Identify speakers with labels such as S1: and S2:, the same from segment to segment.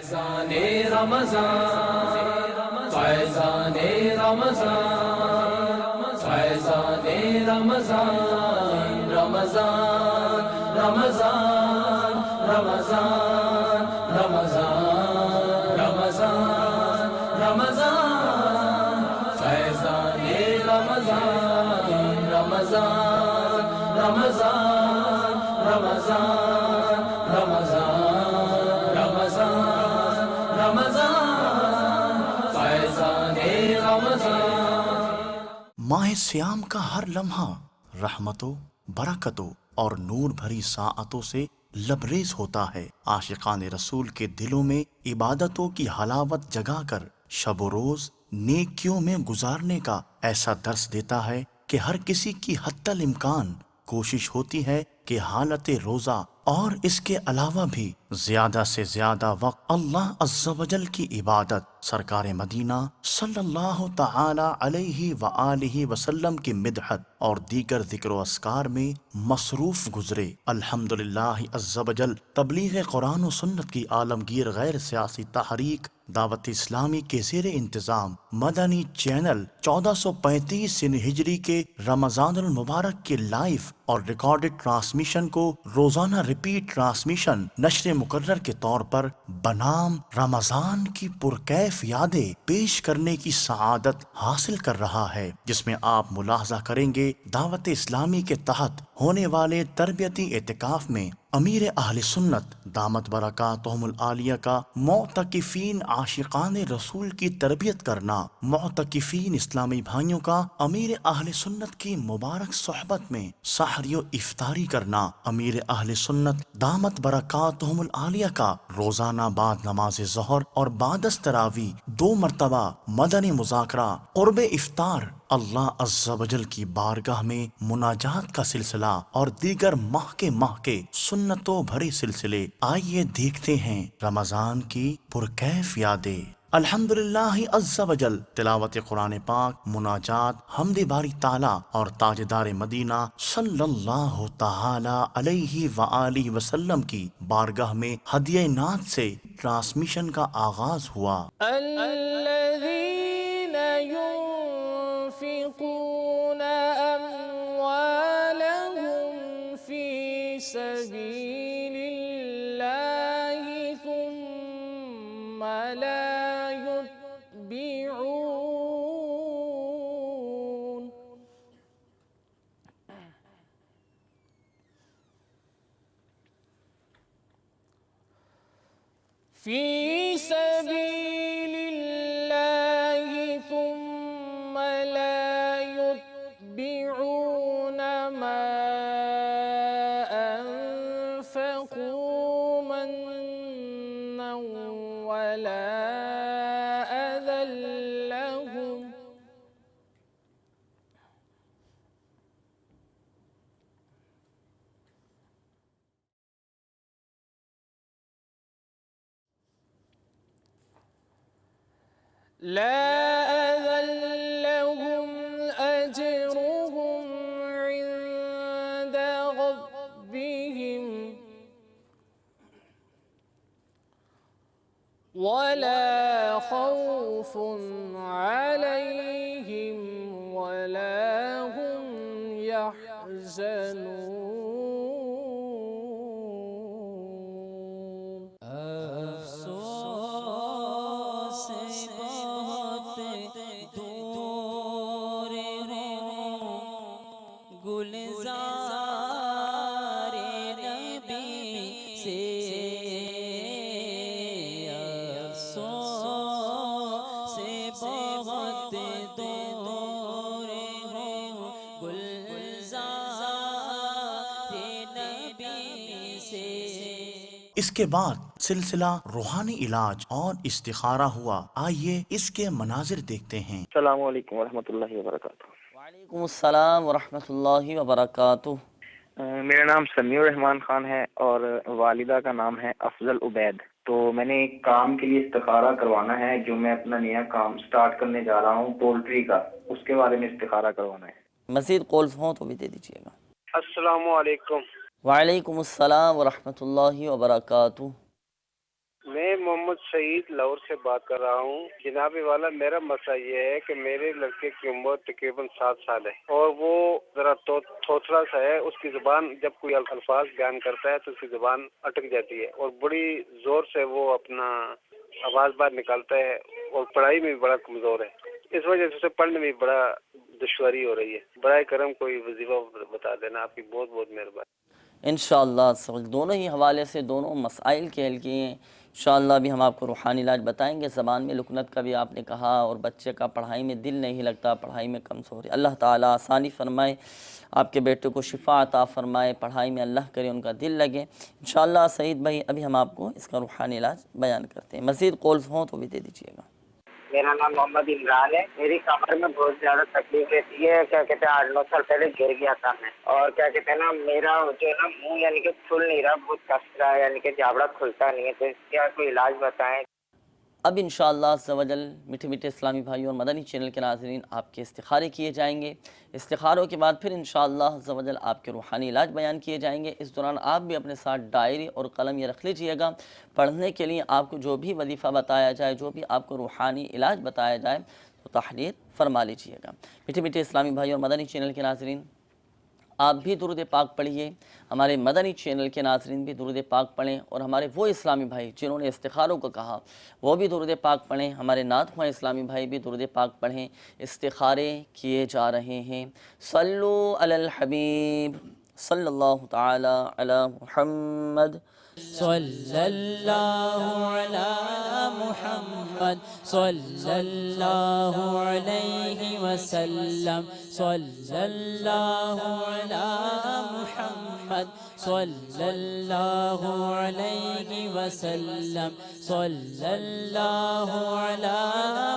S1: فیضان رمضان، فیضان رمضان، فیضان رمضان، رمضان رمضان رمضان رمضان رمضان رمضان، فیضان رمضان، رمضان رمضان رمضان رمضان رمضان رمضان، فیضان رمضان۔
S2: ماہ سیام کا ہر لمحہ رحمتوں، برکتوں اور نور بھری ساعتوں سے لبریز ہوتا ہے۔ عاشقان رسول کے دلوں میں عبادتوں کی حلاوت جگا کر شب و روز نیکیوں میں گزارنے کا ایسا درس دیتا ہے کہ ہر کسی کی حتی الامکان کوشش ہوتی ہے کہ حالت روزہ اور اس کے علاوہ بھی زیادہ سے زیادہ وقت اللہ عز و جل کی عبادت، سرکار مدینہ صلی اللہ تعالی علیہ وآلہ وسلم کی مدحت اور دیگر ذکر و اذکار میں مصروف گزرے۔ الحمدللہ عز و جل تبلیغ قرآن و سنت کی عالمگیر غیر سیاسی تحریک دعوت اسلامی کے زیر انتظام مدنی چینل 1435 ہجری کے رمضان المبارک کے لائیو اور ریکارڈڈ ٹرانسمیشن کو روزانہ ریپیٹ ٹرانسمیشن نشر مقرر کے طور پر بنام رمضان کی پرکیف یادیں پیش کرنے کی سعادت حاصل کر رہا ہے، جس میں آپ ملاحظہ کریں گے دعوت اسلامی کے تحت ہونے والے تربیتی اعتکاف میں امیر اہل سنت دامت برکاتہم العالیہ کا معتکفین عاشقان رسول کی تربیت کرنا، معتکفین اسلامی بھائیوں کا امیر اہل سنت کی مبارک صحبت میں سحری و افطاری کرنا، امیر اہل سنت دامت برکاتہم العالیہ کا روزانہ بعد نماز ظہر اور بعد از تراویح 2 مرتبہ مدنی مذاکرہ قرب افطار، اللہ عز و جل کی بارگاہ میں مناجات کا سلسلہ اور دیگر ماہ کے سنتوں بھرے سلسلے۔ آئیے دیکھتے ہیں رمضان کی پرکیف یادیں۔ الحمدللہ عز و جل تلاوت قرآن پاک، مناجات، حمد باری تعالی اور تاجدار مدینہ صلی اللہ تعالی علیہ وآلہ وسلم کی بارگاہ میں ہدیہ نعت سے ٹرانسمیشن کا آغاز ہوا۔
S3: الذين ينفقون أموالهم في سبيل الله ثم لا يتبعون في سبيل الله ثم لا يتبعون ما أنفقوا منا ولا أذى لهم أجرهم عند ربهم ولا خوف عليهم ولا هم يحزنون۔
S4: افسوس بہت دور ہوں گلزار نبی سے، افسوس بہت دور ہوں گلزار نبی سے۔
S2: اس کے بعد سلسلہ روحانی علاج اور استخارہ ہوا۔ آئیے اس کے مناظر دیکھتے ہیں۔
S5: السلام علیکم ورحمۃ اللہ وبرکاتہ۔
S6: وعلیکم السلام ورحمۃ اللہ وبرکاتہ۔
S5: میرا نام سمیع الرحمان خان ہے اور والدہ کا نام ہے افضل عبید۔ تو میں نے ایک کام کے لیے استخارہ کروانا ہے، جو میں اپنا نیا کام سٹارٹ کرنے جا رہا ہوں پولٹری کا، اس کے بارے میں استخارہ کروانا ہے۔
S6: مزید کالز ہوں تو بھی دے دیجیے گا۔
S5: السلام علیکم۔
S6: وعلیکم السلام ورحمۃ اللہ وبرکاتہ۔
S7: میں محمد سعید لاہور سے بات کر رہا ہوں جناب والا. میرا مسئلہ یہ ہے کہ میرے لڑکے کی عمر تقریباً 7 سال ہے اور وہ ذرا تھوتھڑا سا ہے. اس کی زبان جب کوئی الفاظ بیان کرتا ہے تو اس کی زبان اٹک جاتی ہے اور بڑی زور سے وہ اپنا آواز باہر نکالتا ہے اور پڑھائی میں بھی بڑا کمزور ہے. اس وجہ سے اسے پڑھنے میں بڑا دشواری ہو رہی ہے. برائے کرم کوئی وظیفہ بتا دینا. آپ کی بہت بہت مہربانی.
S6: انشاءاللہ دونوں ہی حوالے سے دونوں مسائل کے حل کیے ہیں. انشاءاللہ بھی ہم آپ کو روحانی علاج بتائیں گے. زبان میں لکنت کا بھی آپ نے کہا اور بچے کا پڑھائی میں دل نہیں لگتا، پڑھائی میں کمزور ہے. اللہ تعالیٰ آسانی فرمائے، آپ کے بیٹے کو شفا عطا فرمائے، پڑھائی میں اللہ کرے ان کا دل لگے. انشاءاللہ سعید بھائی ابھی ہم آپ کو اس کا روحانی علاج بیان کرتے ہیں. مزید کالز ہوں تو بھی دے دیجیے گا.
S5: میرا نام محمد عمران ہے. میری کمر میں بہت زیادہ تکلیف رہتی ہے. کیا کہتے ہیں 8-9 سال پہلے گر گیا تھا میں. اور کیا کہتے ہیں نا میرا جو ہے نا منہ یعنی کہ کھل نہیں رہا، بہت کس رہا ہے، یعنی کہ جابڑا کھلتا نہیں ہے. تو اس کا کوئی علاج بتائیں.
S6: اب انشاءاللہ عز و جل میٹھے میٹھے اسلامی بھائیوں اور مدنی چینل کے ناظرین آپ کے استخارے کیے جائیں گے. استخاروں کے بعد پھر انشاءاللہ عز و جل آپ کے روحانی علاج بیان کیے جائیں گے. اس دوران آپ بھی اپنے ساتھ ڈائری اور قلم یہ رکھ لیجئے گا. پڑھنے کے لیے آپ کو جو بھی وظیفہ بتایا جائے، جو بھی آپ کو روحانی علاج بتایا جائے تو تحریر فرما لیجئے گا. میٹھے میٹھے اسلامی بھائیوں اور مدنی چینل کے ناظرین آپ بھی درود پاک پڑھیے. ہمارے مدنی چینل کے ناظرین بھی درود پاک پڑھیں اور ہمارے وہ اسلامی بھائی جنہوں نے استخاروں کو کہا وہ بھی درود پاک پڑھیں. ہمارے نعت خواہ اسلامی بھائی بھی درود پاک پڑھیں. استخارے کیے جا رہے ہیں. صلو علی الحبیب صلی اللہ تعالی علی محمد.
S4: صلی اللہ علی محمد صلی اللہ علیہ وسلم. صلی اللہ علی محمد صلی اللہ علیہ وسلم. صلی اللہ علی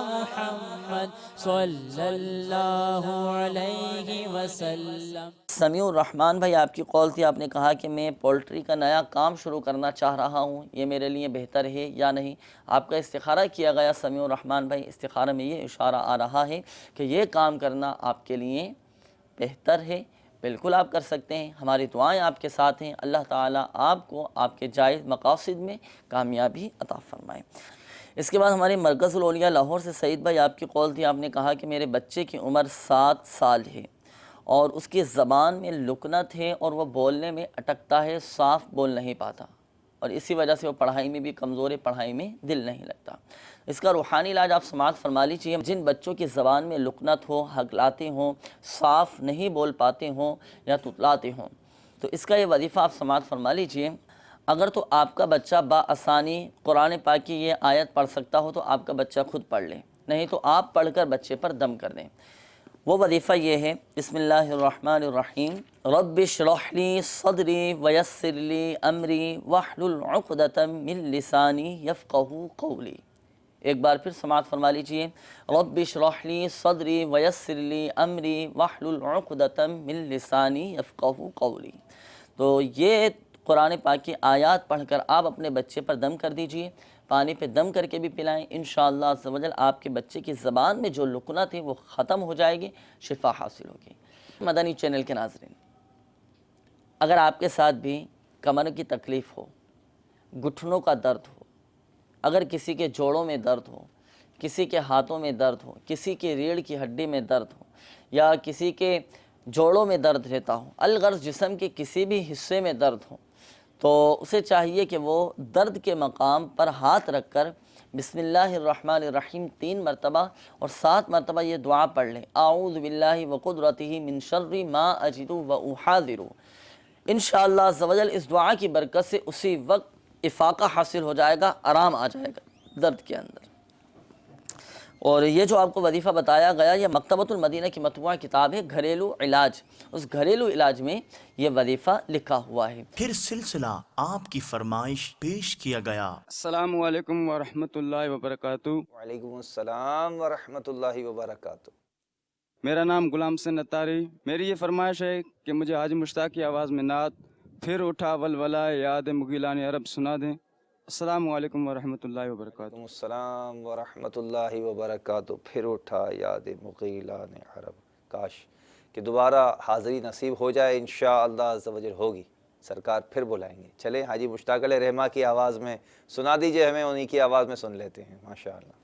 S4: محمد صلی اللہ علیہ وسلم.
S6: سمیع الرحمن بھائی آپ کی قول تھی، آپ نے کہا کہ میں پولٹری کا نیا کام شروع کرنا چاہ رہا ہوں، یہ میرے لیے بہتر ہے یا نہیں؟ آپ کا استخارہ کیا گیا سمیع الرحمن بھائی. استخارہ میں یہ اشارہ آ رہا ہے کہ یہ کام کرنا آپ کے لیے بہتر ہے. بالکل آپ کر سکتے ہیں. ہماری دعائیں آپ کے ساتھ ہیں. اللہ تعالیٰ آپ کو آپ کے جائز مقاصد میں کامیابی عطا فرمائے. اس کے بعد ہمارے مرکز الاولیاء لاہور سے سعید بھائی آپ کی قول تھی، آپ نے کہا کہ میرے بچے کی عمر 7 سال ہے اور اس کی زبان میں لکنت ہے اور وہ بولنے میں اٹکتا ہے، صاف بول نہیں پاتا اور اسی وجہ سے وہ پڑھائی میں بھی کمزور ہے، پڑھائی میں دل نہیں لگتا. اس کا روحانی علاج آپ سماعت فرما لیجیے. جن بچوں کی زبان میں لکنت ہو، ہکلاتے ہوں، صاف نہیں بول پاتے ہوں یا تتلاتے ہوں تو اس کا یہ وظیفہ آپ سماعت فرما لیجیے. اگر تو آپ کا بچہ بآسانی قرآن پاک کی یہ آیت پڑھ سکتا ہو تو آپ کا بچہ خود پڑھ لے، نہیں تو آپ پڑھ کر بچے پر دم کر دیں. وہ وظیفہ یہ ہے: بسم اللہ الرحمن الرحیم. رب اشرح لی صدری ویسر لی امری واحلل عقدۃ من لسانی یفقہوا قولی. ایک بار پھر سماعت فرما لیجئے. رب اشرح لی صدری ویسر لی امری واحلل عقدۃ من لسانی یفقہوا قولی. تو یہ قرآن پاک کی آیات پڑھ کر آپ اپنے بچے پر دم کر دیجئے. پانی پہ دم کر کے بھی پلائیں. انشاءاللہ عز و جل آپ کے بچے کی زبان میں جو لکنت ہے وہ ختم ہو جائے گی، شفا حاصل ہوگی. مدنی چینل کے ناظرین، اگر آپ کے ساتھ بھی کمر کی تکلیف ہو، گھٹنوں کا درد ہو، اگر کسی کے جوڑوں میں درد ہو، کسی کے ہاتھوں میں درد ہو، کسی کے ریڑھ کی ہڈی میں درد ہو یا کسی کے جوڑوں میں درد رہتا ہو، الغرض جسم کے کسی بھی حصے میں درد ہو تو اسے چاہیے کہ وہ درد کے مقام پر ہاتھ رکھ کر بسم اللہ الرحمن الرحیم 3 مرتبہ اور 7 مرتبہ یہ دعا پڑھ لیں: اعوذ باللہ وقدرتہ من شر ما اجد واحاذر. انشاءاللہ عز و جل اس دعا کی برکت سے اسی وقت افاقہ حاصل ہو جائے گا، آرام آ جائے گا درد کے اندر. اور یہ جو آپ کو وظیفہ بتایا گیا یہ مکتبۃ المدینہ کی مطبوعہ کتاب ہے گھریلو علاج. اس گھریلو علاج میں یہ وظیفہ لکھا ہوا ہے.
S2: پھر سلسلہ آپ کی فرمائش پیش کیا گیا.
S8: السلام علیکم ورحمۃ اللہ وبرکاتہ.
S9: وعلیکم السلام ورحمۃ اللہ وبرکاتہ.
S8: میرا نام غلام حسین اتاری. میری یہ فرمائش ہے کہ مجھے حاجی مشتاق کی آواز میں نعت پھر اٹھا ولولہ یاد مغیلان عرب سنا دیں. السلام علیکم ورحمۃ اللہ وبرکاتہ.
S9: وعلیکم السلام ورحمۃ اللہ وبرکاتہ. پھر اٹھا یاد مغیلان عرب. کاش کہ دوبارہ حاضری نصیب ہو جائے، انشاءاللہ عز و جل ہوگی. سرکار پھر بلائیں گے۔ چلیں حاجی مشتاق علیہ رحمہ کی آواز میں سنا دیجئے ہمیں، انہی کی آواز میں سن لیتے ہیں ماشاءاللہ۔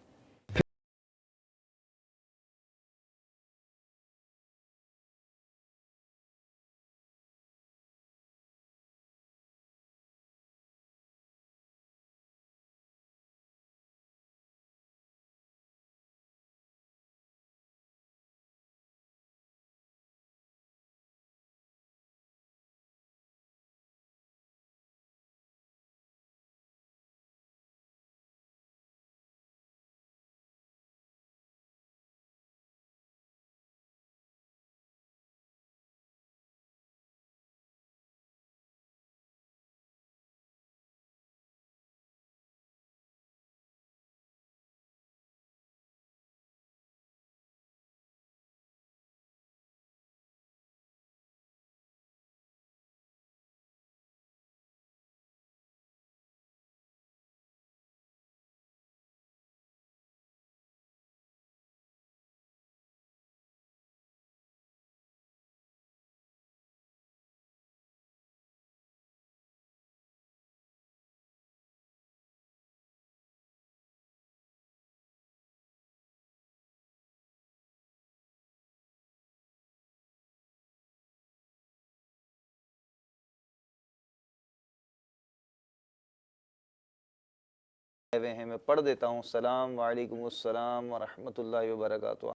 S9: ہیں میں پڑھ دیتا ہوں۔ السلام علیکم السلام ورحمۃ اللہ وبرکاتہ۔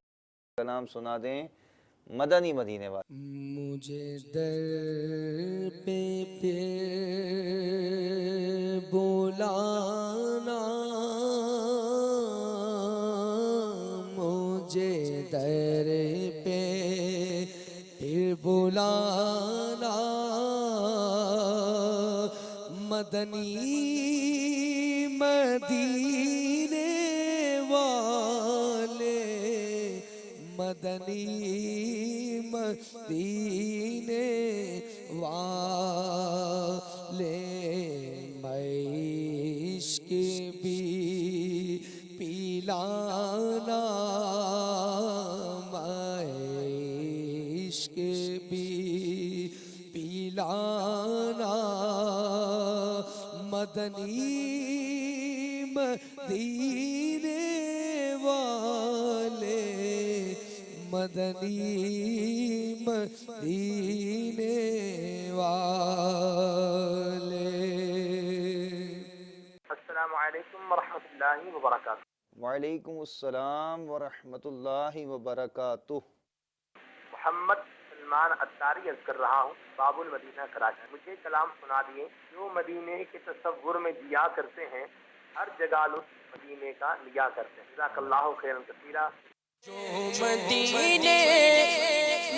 S9: کلام سنا دیں مدنی مدینے والے۔
S1: مجھے در پہ پھر بلانا، مجھے در پہ پھر بلانا، مدنی مدینے والے، مدنی مدینے والے، میں عشق بھی پلانا، میں عشق بھی پلانا، مدنی مدینے والے، مدنی مدینے والے۔
S5: السلام علیکم ورحمۃ اللہ وبرکاتہ۔
S9: وعلیکم السلام ورحمۃ اللہ وبرکاتہ۔
S5: محمد سلمان اتاری عرض کر رہا ہوں، باب المدینہ کراچی۔ مجھے کلام سنا دیے۔ جو مدینے کے تصور میں جیا کرتے ہیں، ہر جگہ لطف مدینے کا لیا کرتے ہیں۔ جزاک اللہ خیرا کثیرا۔
S1: جو مدینے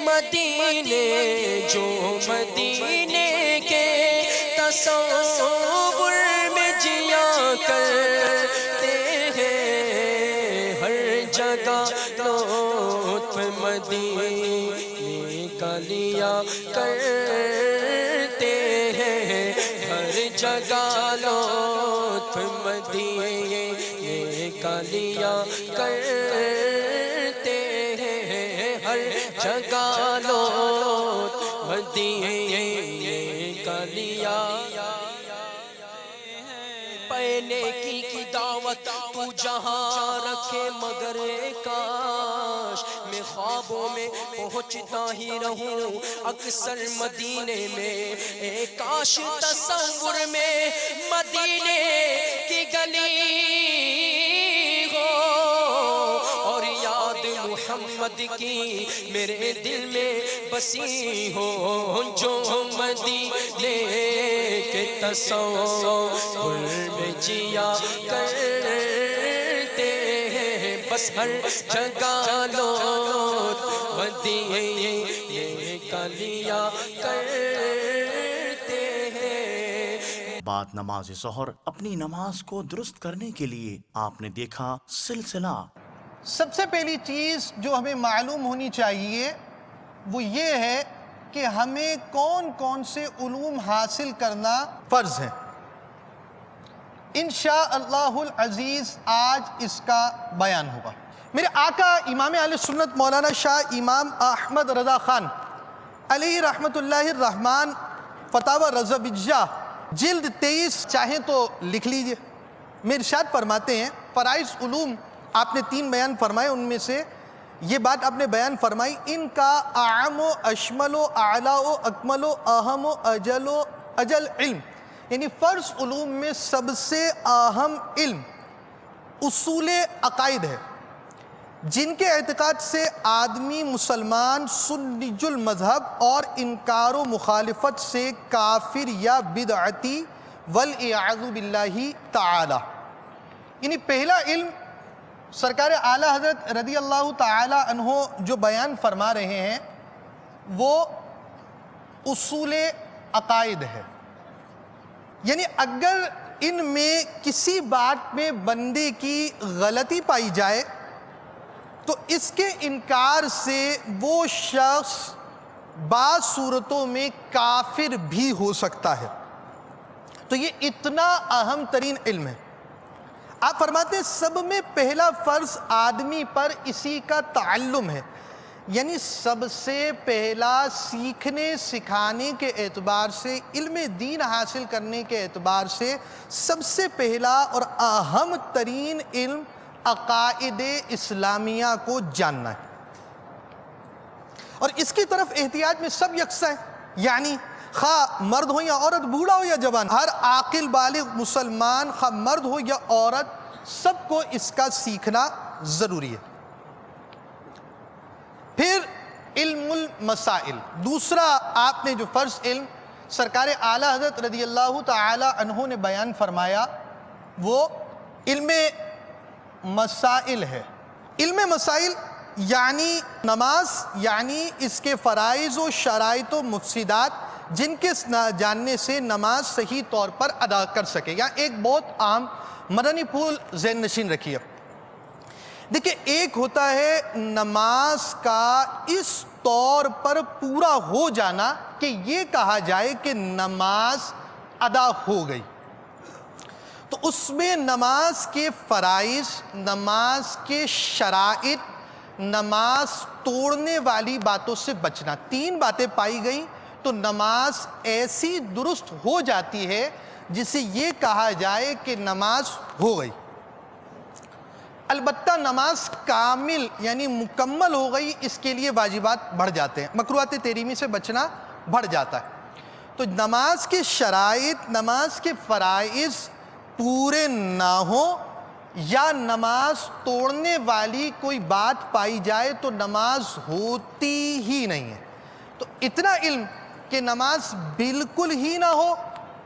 S1: مدینے، جو مدینے کے تصور میں جیا کرتے ہیں، ہر جگہ لطف مدینے کا لیا کرتے ہیں، ہر جگہ لطف مدینے کا لیا کرتے ہیں، ہر جگہ لطف مدینے کا لیا۔ پہنے کی دعوت تو جہاں رکھے، مگر کاش میں خوابوں میں پہنچتا ہی رہوں اکثر مدینے میں، کاش تصور میں مدینے کی گلی ہو، اور یاد محمد کی میرے دل میں بسی ہو، جو مدینے کے تصور میں جیا کرتے ہیں، بس ہر جگہ لطف مدینے کا لیا کرتے ہیں۔
S2: بعد نماز ظہر اپنی نماز کو درست کرنے کے لیے آپ نے دیکھا سلسلہ۔
S10: سب سے پہلی چیز جو ہمیں معلوم ہونی چاہیے وہ یہ ہے کہ ہمیں کون کون سے علوم حاصل کرنا فرض ہے۔ انشاءاللہ العزیز آج اس کا بیان ہوگا۔ میرے آقا امام اہل سنت مولانا شاہ امام احمد رضا خان علیہ رحمت اللہ الرحمن فتاوی رضویہ جلد 23 چاہیں تو لکھ لیجئے. میں ارشاد فرماتے ہیں فرائض علوم آپ نے 3 بیان فرمائے، ان میں سے یہ بات آپ نے بیان فرمائی ان کا اعم و اشمل و اعلیٰ و اکمل و اہم و اجل علم، یعنی فرض علوم میں سب سے اہم علم اصول عقائد ہے، جن کے اعتقاد سے آدمی مسلمان سنی المذہب اور انکار و مخالفت سے کافر یا بدعتی والعیاذ باللہ تعالی. یعنی پہلا علم سرکار اعلی حضرت رضی اللہ تعالی عنہ جو بیان فرما رہے ہیں وہ اصول عقائد ہے. یعنی اگر ان میں کسی بات میں بندے کی غلطی پائی جائے تو اس کے انکار سے وہ شخص بعض صورتوں میں کافر بھی ہو سکتا ہے. تو یہ اتنا اہم ترین علم ہے. آپ فرماتے ہیں سب میں پہلا فرض آدمی پر اسی کا تعلم ہے، یعنی سب سے پہلا سیکھنے سکھانے کے اعتبار سے، علم دین حاصل کرنے کے اعتبار سے سب سے پہلا اور اہم ترین علم عقائد اسلامیہ کو جاننا ہے. اور اس کی طرف احتیاج میں سب یکساں ہیں، یعنی خواہ مرد ہو یا عورت، بوڑھا ہو یا جوان، ہر عاقل بالغ مسلمان خواہ مرد ہو یا عورت، سب کو اس کا سیکھنا ضروری ہے. پھر علم المسائل، دوسرا آپ نے جو فرض علم سرکار اعلی حضرت رضی اللہ تعالی عنہ نے بیان فرمایا وہ علم مسائل ہے. علم مسائل یعنی نماز، یعنی اس کے فرائض و شرائط و مفسدات جن کے جاننے سے نماز صحیح طور پر ادا کر سکے. یہاں ایک بہت عام مدنی پھول ذہن نشین رکھیے. دیکھیں ایک ہوتا ہے نماز کا اس طور پر پورا ہو جانا کہ یہ کہا جائے کہ نماز ادا ہو گئی، تو اس میں نماز کے فرائض، نماز کے شرائط، نماز توڑنے والی باتوں سے بچنا، 3 باتیں پائی گئیں تو نماز ایسی درست ہو جاتی ہے جسے یہ کہا جائے کہ نماز ہو گئی. البتہ نماز کامل یعنی مکمل ہو گئی، اس کے لیے واجبات بڑھ جاتے ہیں، مکروہات تحریمی سے بچنا بڑھ جاتا ہے. تو نماز کے شرائط، نماز کے فرائض پورے نہ ہوں یا نماز توڑنے والی کوئی بات پائی جائے تو نماز ہوتی ہی نہیں ہے. تو اتنا علم کہ نماز بالکل ہی نہ ہو،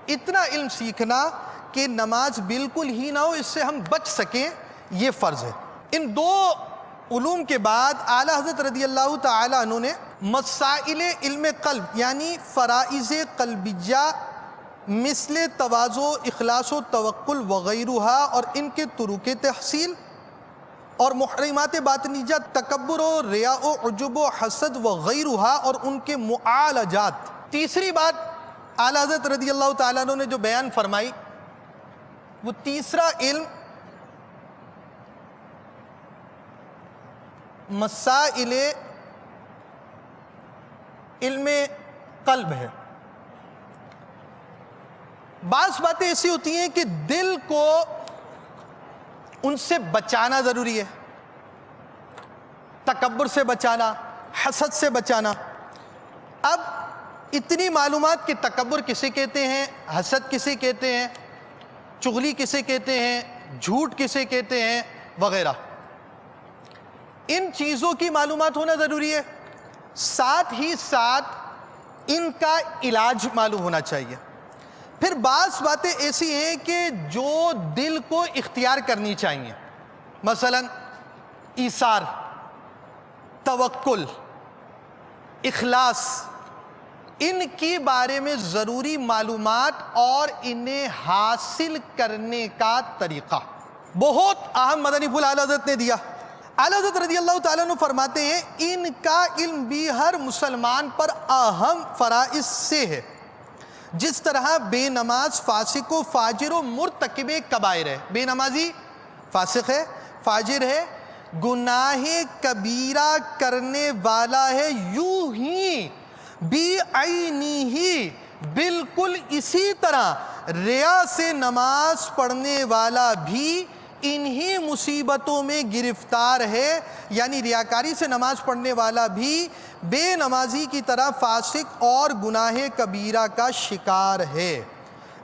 S10: اتنا علم سیکھنا کہ نماز بالکل ہی نہ ہو، اس سے ہم بچ سکیں، یہ فرض ہے. ان 2 علوم کے بعد اعلیٰ حضرت رضی اللہ تعالی عنہ نے مسائل علم قلب یعنی فرائض قلبیہ مثل تواضع، اخلاص و توکل وغیرہ اور ان کے طرق تحصیل، اور محرمات باطنیہ تکبر و ریا و عجب و حسد وغیرہ اور ان کے معالجات. تیسری بات اعلیٰ حضرت رضی اللہ تعالیٰ عنہ نے جو بیان فرمائی وہ تیسرا علم مسائل علم قلب ہے. بعض باتیں ایسی ہوتی ہیں کہ دل کو ان سے بچانا ضروری ہے، تکبر سے بچانا، حسد سے بچانا. اب اتنی معلومات کہ تکبر کسے کہتے ہیں، حسد کسے کہتے ہیں، چغلی کسے کہتے ہیں، جھوٹ کسے کہتے ہیں وغیرہ، ان چیزوں کی معلومات ہونا ضروری ہے. ساتھ ہی ساتھ ان کا علاج معلوم ہونا چاہیے. پھر بعض باتیں ایسی ہیں کہ جو دل کو اختیار کرنی چاہیے، مثلا ایثار، توکل، اخلاص، ان کی بارے میں ضروری معلومات اور انہیں حاصل کرنے کا طریقہ. بہت اہم مدنی پھول اعلیٰ حضرت نے دیا. اعلیٰ حضرت رضی اللہ تعالیٰ عنہ فرماتے ہیں ان کا علم بھی ہر مسلمان پر اہم فرائض سے ہے، جس طرح بے نماز فاسق و فاجر و مرتکب کبائر ہے. بے نمازی فاسق ہے، فاجر ہے، گناہ کبیرہ کرنے والا ہے، یوں ہی بعینہ بالکل اسی طرح ریا سے نماز پڑھنے والا بھی انہی مصیبتوں میں گرفتار ہے، یعنی ریاکاری سے نماز پڑھنے والا بھی بے نمازی کی طرح فاسق اور گناہ کبیرہ کا شکار ہے۔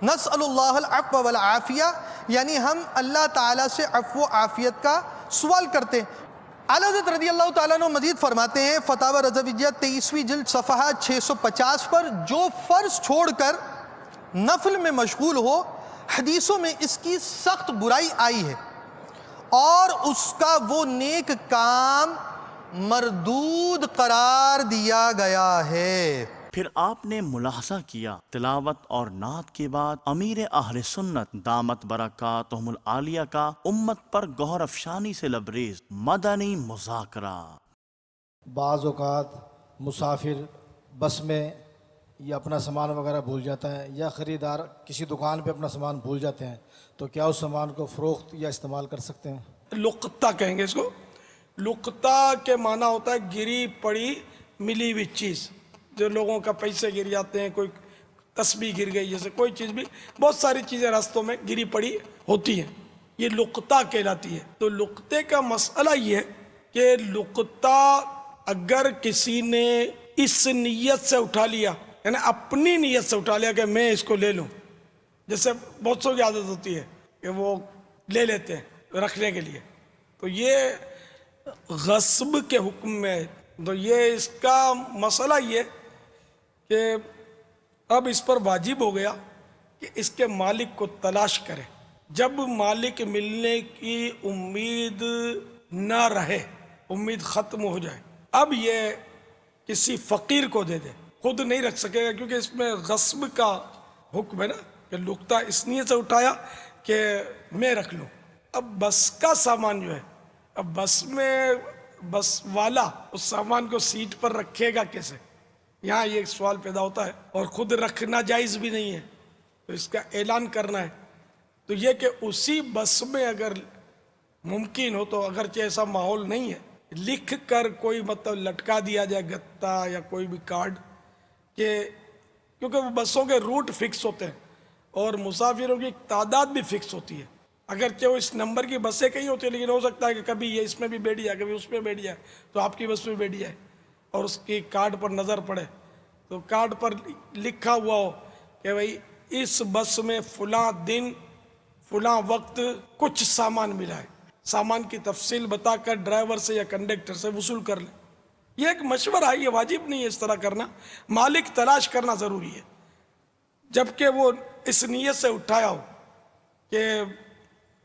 S10: نسأل اللہ العفو والعافیہ، یعنی ہم اللہ تعالیٰ سے عفو و عافیت کا سوال کرتے ہیں۔ اعلیٰ حضرت رضی اللہ تعالیٰ عنہ مزید فرماتے ہیں فتاوی رضویہ 23ویں جلد صفحہ 650 پر، جو فرض چھوڑ کر نفل میں مشغول ہو، حدیثوں میں اس کی سخت برائی آئی ہے اور اس کا وہ نیک کام مردود قرار دیا گیا ہے۔
S2: پھر آپ نے ملاحظہ کیا تلاوت اور نعت کے بعد امیر اہل سنت دامت برکاتہم العالیہ کا امت پر گوہر افشانی سے لبریز مدنی مذاکرہ۔
S11: بعض اوقات مسافر بس میں یا اپنا سامان وغیرہ بھول جاتا ہے، یا خریدار کسی دکان پہ اپنا سامان بھول جاتے ہیں، تو کیا اس سامان کو فروخت یا استعمال کر سکتے ہیں؟
S12: لقطہ کہیں گے اس کو۔ لقطہ کے معنی ہوتا ہے گری پڑی ملی ہوئی چیز، جو لوگوں کا پیسے گر جاتے ہیں، کوئی تسبیح گر گئی، جیسے کوئی چیز بھی، بہت ساری چیزیں راستوں میں گری پڑی ہوتی ہیں، یہ لقطہ کہلاتی ہے۔ تو لقطے کا مسئلہ یہ ہے کہ لقطہ اگر کسی نے اس نیت سے اٹھا لیا، یعنی اپنی نیت سے اٹھا لیا کہ میں اس کو لے لوں، جیسے بہت سو کی عادت ہوتی ہے کہ وہ لے لیتے ہیں رکھنے کے لیے، تو یہ غصب کے حکم میں ہے۔ تو یہ اس کا مسئلہ یہ کہ اب اس پر واجب ہو گیا کہ اس کے مالک کو تلاش کرے۔ جب مالک ملنے کی امید نہ رہے، امید ختم ہو جائے، اب یہ کسی فقیر کو دے دے، خود نہیں رکھ سکے گا، کیونکہ اس میں غصب کا حکم ہے نا، کہ لقطہ اس نیت سے اٹھایا کہ میں رکھ لوں۔ اب بس کا سامان جو ہے، اب بس میں بس والا اس سامان کو سیٹ پر رکھے گا کیسے؟ یہاں یہ سوال پیدا ہوتا ہے، اور خود رکھنا جائز بھی نہیں ہے، تو اس کا اعلان کرنا ہے۔ تو یہ کہ اسی بس میں اگر ممکن ہو تو، اگرچہ ایسا ماحول نہیں ہے، لکھ کر کوئی مطلب لٹکا دیا جائے گتا یا کوئی بھی کارڈ، کہ کیونکہ وہ بسوں کے روٹ فکس ہوتے ہیں اور مسافروں کی تعداد بھی فکس ہوتی ہے، اگرچہ وہ اس نمبر کی بسیں کہیں ہوتی ہیں، لیکن ہو سکتا ہے کہ کبھی یہ اس میں بھی بیٹھ جائے، کبھی اس میں بیٹھ جائے، تو آپ کی بس میں بیٹھ جائے اور اس کی کارڈ پر نظر پڑے، تو کارڈ پر لکھا ہوا ہو کہ بھئی اس بس میں فلاں دن فلاں وقت کچھ سامان ملا ہے، سامان کی تفصیل بتا کر ڈرائیور سے یا کنڈکٹر سے وصول کر لیں۔ یہ ایک مشورہ ہے، یہ واجب نہیں ہے اس طرح کرنا، مالک تلاش کرنا ضروری ہے، جبکہ وہ اس نیت سے اٹھایا ہو کہ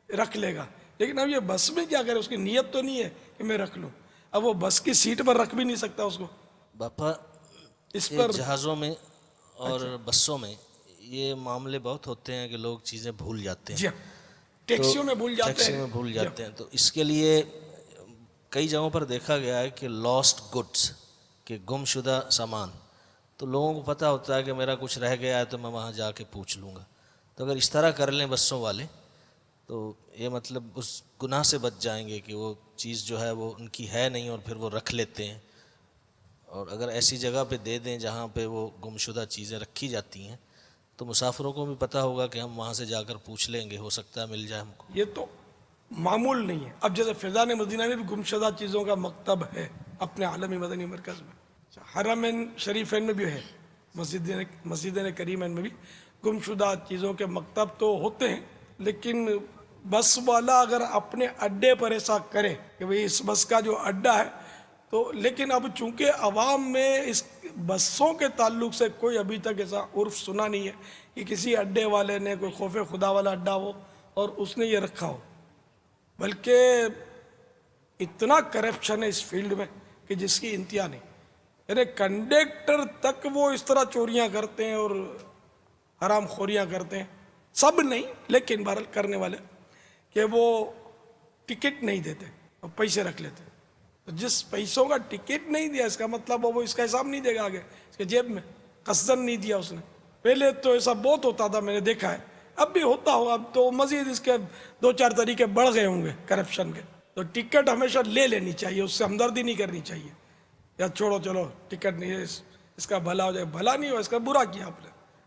S12: رکھ لے گا۔ لیکن اب یہ بس میں کیا کرے، اس کی نیت تو نہیں ہے کہ میں رکھ لوں، اب وہ بس کی سیٹ پر رکھ بھی نہیں سکتا اس کو۔
S13: باپا
S12: اس پر
S13: جہازوں میں اور بسوں میں یہ معاملے بہت ہوتے ہیں کہ لوگ چیزیں بھول جاتے ہیں،
S12: جی ہاں، ٹیکسیوں میں بھول جاتے ہیں،
S13: ٹیکسی میں بھول جاتے ہیں، تو اس کے لیے کئی جگہوں پر دیکھا گیا ہے کہ لاسٹ گڈس، کہ گم شدہ سامان، تو لوگوں کو پتہ ہوتا ہے کہ میرا کچھ رہ گیا ہے تو میں وہاں جا کے پوچھ لوں گا۔ تو اگر اس طرح کر لیں بسوں والے تو یہ مطلب اس گناہ سے بچ جائیں گے کہ وہ چیز جو ہے وہ ان کی ہے نہیں اور پھر وہ رکھ لیتے ہیں، اور اگر ایسی جگہ پہ دے دیں جہاں پہ وہ گم شدہ چیزیں رکھی جاتی ہیں تو مسافروں کو بھی پتہ ہوگا کہ ہم وہاں سے جا کر پوچھ لیں گے، ہو سکتا ہے مل جائے ہم کو۔
S12: یہ تو معمول نہیں ہے۔ اب جیسے فیضان مدینہ میں بھی گمشدہ چیزوں کا مکتب ہے اپنے عالمی مدنی مرکز میں، حرمین شریفین میں بھی ہے، مسجدین کریمین میں بھی گمشدہ چیزوں کے مکتب تو ہوتے ہیں، لیکن بس والا اگر اپنے اڈے پر ایسا کرے کہ بھئی اس بس کا جو اڈا ہے تو، لیکن اب چونکہ عوام میں اس بسوں کے تعلق سے کوئی ابھی تک ایسا عرف سنا نہیں ہے کہ کسی اڈے والے نے کوئی خوف خدا والا اڈا ہو اور اس نے یہ رکھا ہو، بلکہ اتنا کرپشن ہے اس فیلڈ میں کہ جس کی انتہا نہیں، یعنی کنڈکٹر تک وہ اس طرح چوریاں کرتے ہیں اور حرام خوریاں کرتے ہیں، سب نہیں لیکن بہرحال کرنے والے، کہ وہ ٹکٹ نہیں دیتے اور پیسے رکھ لیتے، تو جس پیسوں کا ٹکٹ نہیں دیا اس کا مطلب وہ اس کا حساب نہیں دے گا آگے، اس کے جیب میں قصدن نہیں دیا اس نے۔ پہلے تو ایسا بہت ہوتا تھا، میں نے دیکھا ہے، اب بھی ہوتا ہوگا، اب تو مزید اس کے 2-4 طریقے بڑھ گئے ہوں گے کرپشن کے۔ تو ٹکٹ ہمیشہ لے لینی چاہیے، اس سے ہمدردی نہیں کرنی چاہیے، یا چھوڑو چلو ٹکٹ نہیں ہے، اس کا بھلا ہو جائے، بھلا نہیں ہو، اس کا برا کیا آپ نے،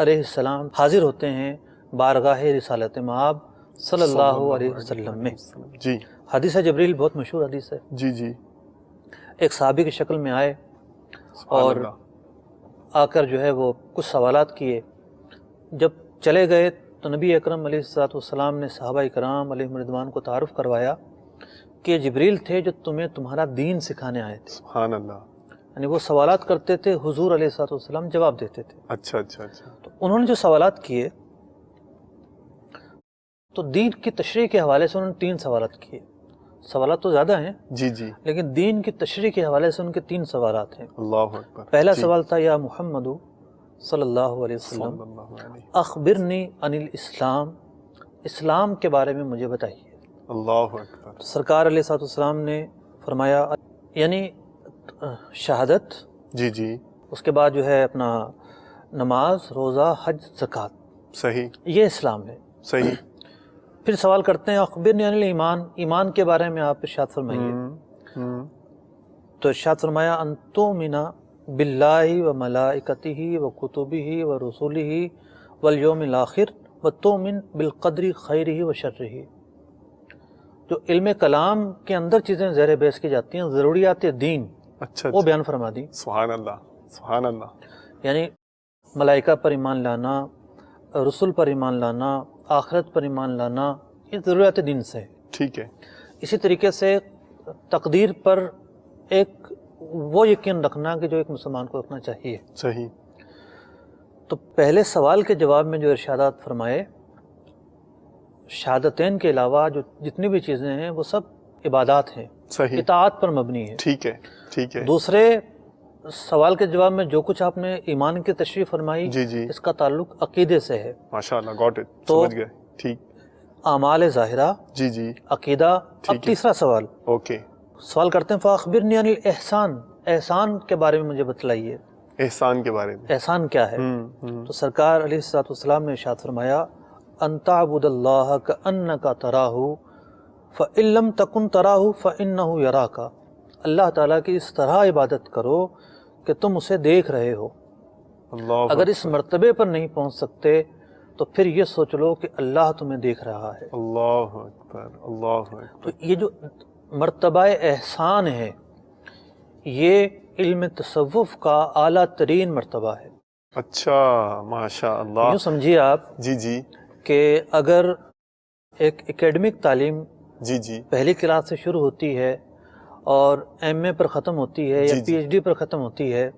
S14: علیہ السلام حاضر ہوتے ہیں بارگاہ رسالت مآب صلی اللہ علیہ وسلم میں.
S15: جی
S14: حدیث جبریل بہت مشہور حدیث ہے.
S15: جی جی.
S14: ایک صحابی کی شکل میں آئے اور آ کر جو ہے وہ کچھ سوالات کیے. جب چلے گئے تو نبی اکرم علیہ السلام نے صحابہ کرام علیہم رضوان کو تعارف کروایا کہ جبریل تھے جو تمہیں تمہارا دین سکھانے آئے تھے.
S15: سبحان اللہ.
S14: یعنی وہ سوالات کرتے تھے، حضور علیہ السلام جواب دیتے تھے.
S15: اچھا اچھا اچھا.
S14: تو انہوں نے جو سوالات کیے تو دین کی تشریح کے حوالے سے انہوں نے 3 سوالات کیے. سوالات تو زیادہ ہیں
S15: جی جی،
S14: لیکن دین کی تشریح کے حوالے سے ان کے 3 سوالات ہیں.
S15: اللہ اکبر.
S14: پہلا سوال تھا یا محمد صلی اللہ علیہ وسلم اخبرنی عن الاسلام، اسلام کے بارے میں مجھے بتائیے.
S15: اللہ اکبر.
S14: سرکار علیہ السلام نے فرمایا یعنی شہادت،
S15: جی جی،
S14: اس کے بعد جو ہے اپنا نماز، روزہ، حج، زکوٰۃ،
S15: صحیح،
S14: یہ اسلام ہے.
S15: صحیح.
S14: پھر سوال کرتے ہیں اخبرنی عن الایمان، ایمان کے بارے میں آپ ارشاد فرمائیے. تو ارشاد فرمایا ان تؤمن باللہ و ملائکتہ و کتبہ و رسلہ والیوم الاخر و تؤمن بالقدر خیرہ و شرہ. جو علم کلام کے اندر چیزیں زیر بحث کی جاتی ہیں، ضروریات دین،
S15: اچھا
S14: وہ بیان فرما دی.
S15: سبحان اللہ سبحان اللہ.
S14: یعنی ملائکہ پر ایمان لانا، رسول پر ایمان لانا، آخرت پر ایمان لانا، یہ ضروریات دین سے ہے.
S15: ٹھیک ہے.
S14: اسی طریقے سے تقدیر پر ایک وہ یقین رکھنا کہ جو ایک مسلمان کو رکھنا چاہیے.
S15: صحیح.
S14: تو پہلے سوال کے جواب میں جو ارشادات فرمائے، شہادتین کے علاوہ جو جتنی بھی چیزیں ہیں وہ سب عبادات ہیں،
S15: صحیح،
S14: اطاعت پر مبنی ہے.
S15: ٹھیک ہے ٹھیک ہے.
S14: دوسرے سوال کے جواب میں جو کچھ آپ نے ایمان کی تشریح فرمائی،
S15: جی جی،
S14: اس کا تعلق عقیدے سے ہے.
S15: ماشاءاللہ، گاٹ اٹ،
S14: تو
S15: سمجھ گئے. ٹھیک.
S14: اعمال ظاہرہ،
S15: جی جی،
S14: عقیدہ. اب تیسرا سوال،
S15: اوکے،
S14: سوال کرتے ہیں فاخبرنی عن الاحسان، احسان کے بارے میں مجھے بتلائیے.
S15: احسان کے بارے میں،
S14: احسان کیا ہے؟ تو سرکار علیہ السلام نے ارشاد فرمایا ان تعبد اللہ کأنک تراہ فإن لم تکن تراہ فإنہ یراک. اللہ تعالیٰ کی اس طرح عبادت کرو کہ تم اسے دیکھ رہے ہو.
S15: اللہ
S14: اگر اس مرتبے پر نہیں پہنچ سکتے تو پھر یہ سوچ لو کہ اللہ تمہیں دیکھ رہا ہے.
S15: اللہ اکبر اللہ اکبر.
S14: تو یہ جو مرتبہ احسان ہے یہ علم تصوف کا اعلیٰ ترین مرتبہ ہے.
S15: اچھا، ماشاء اللہ.
S14: یوں سمجھیے آپ
S15: جی جی
S14: کہ اگر ایک اکیڈمک تعلیم
S15: جی جی
S14: پہلی کلاس سے شروع ہوتی ہے اور ایم اے پر ختم ہوتی ہے یا پی ایچ ڈی پر ختم ہوتی ہے،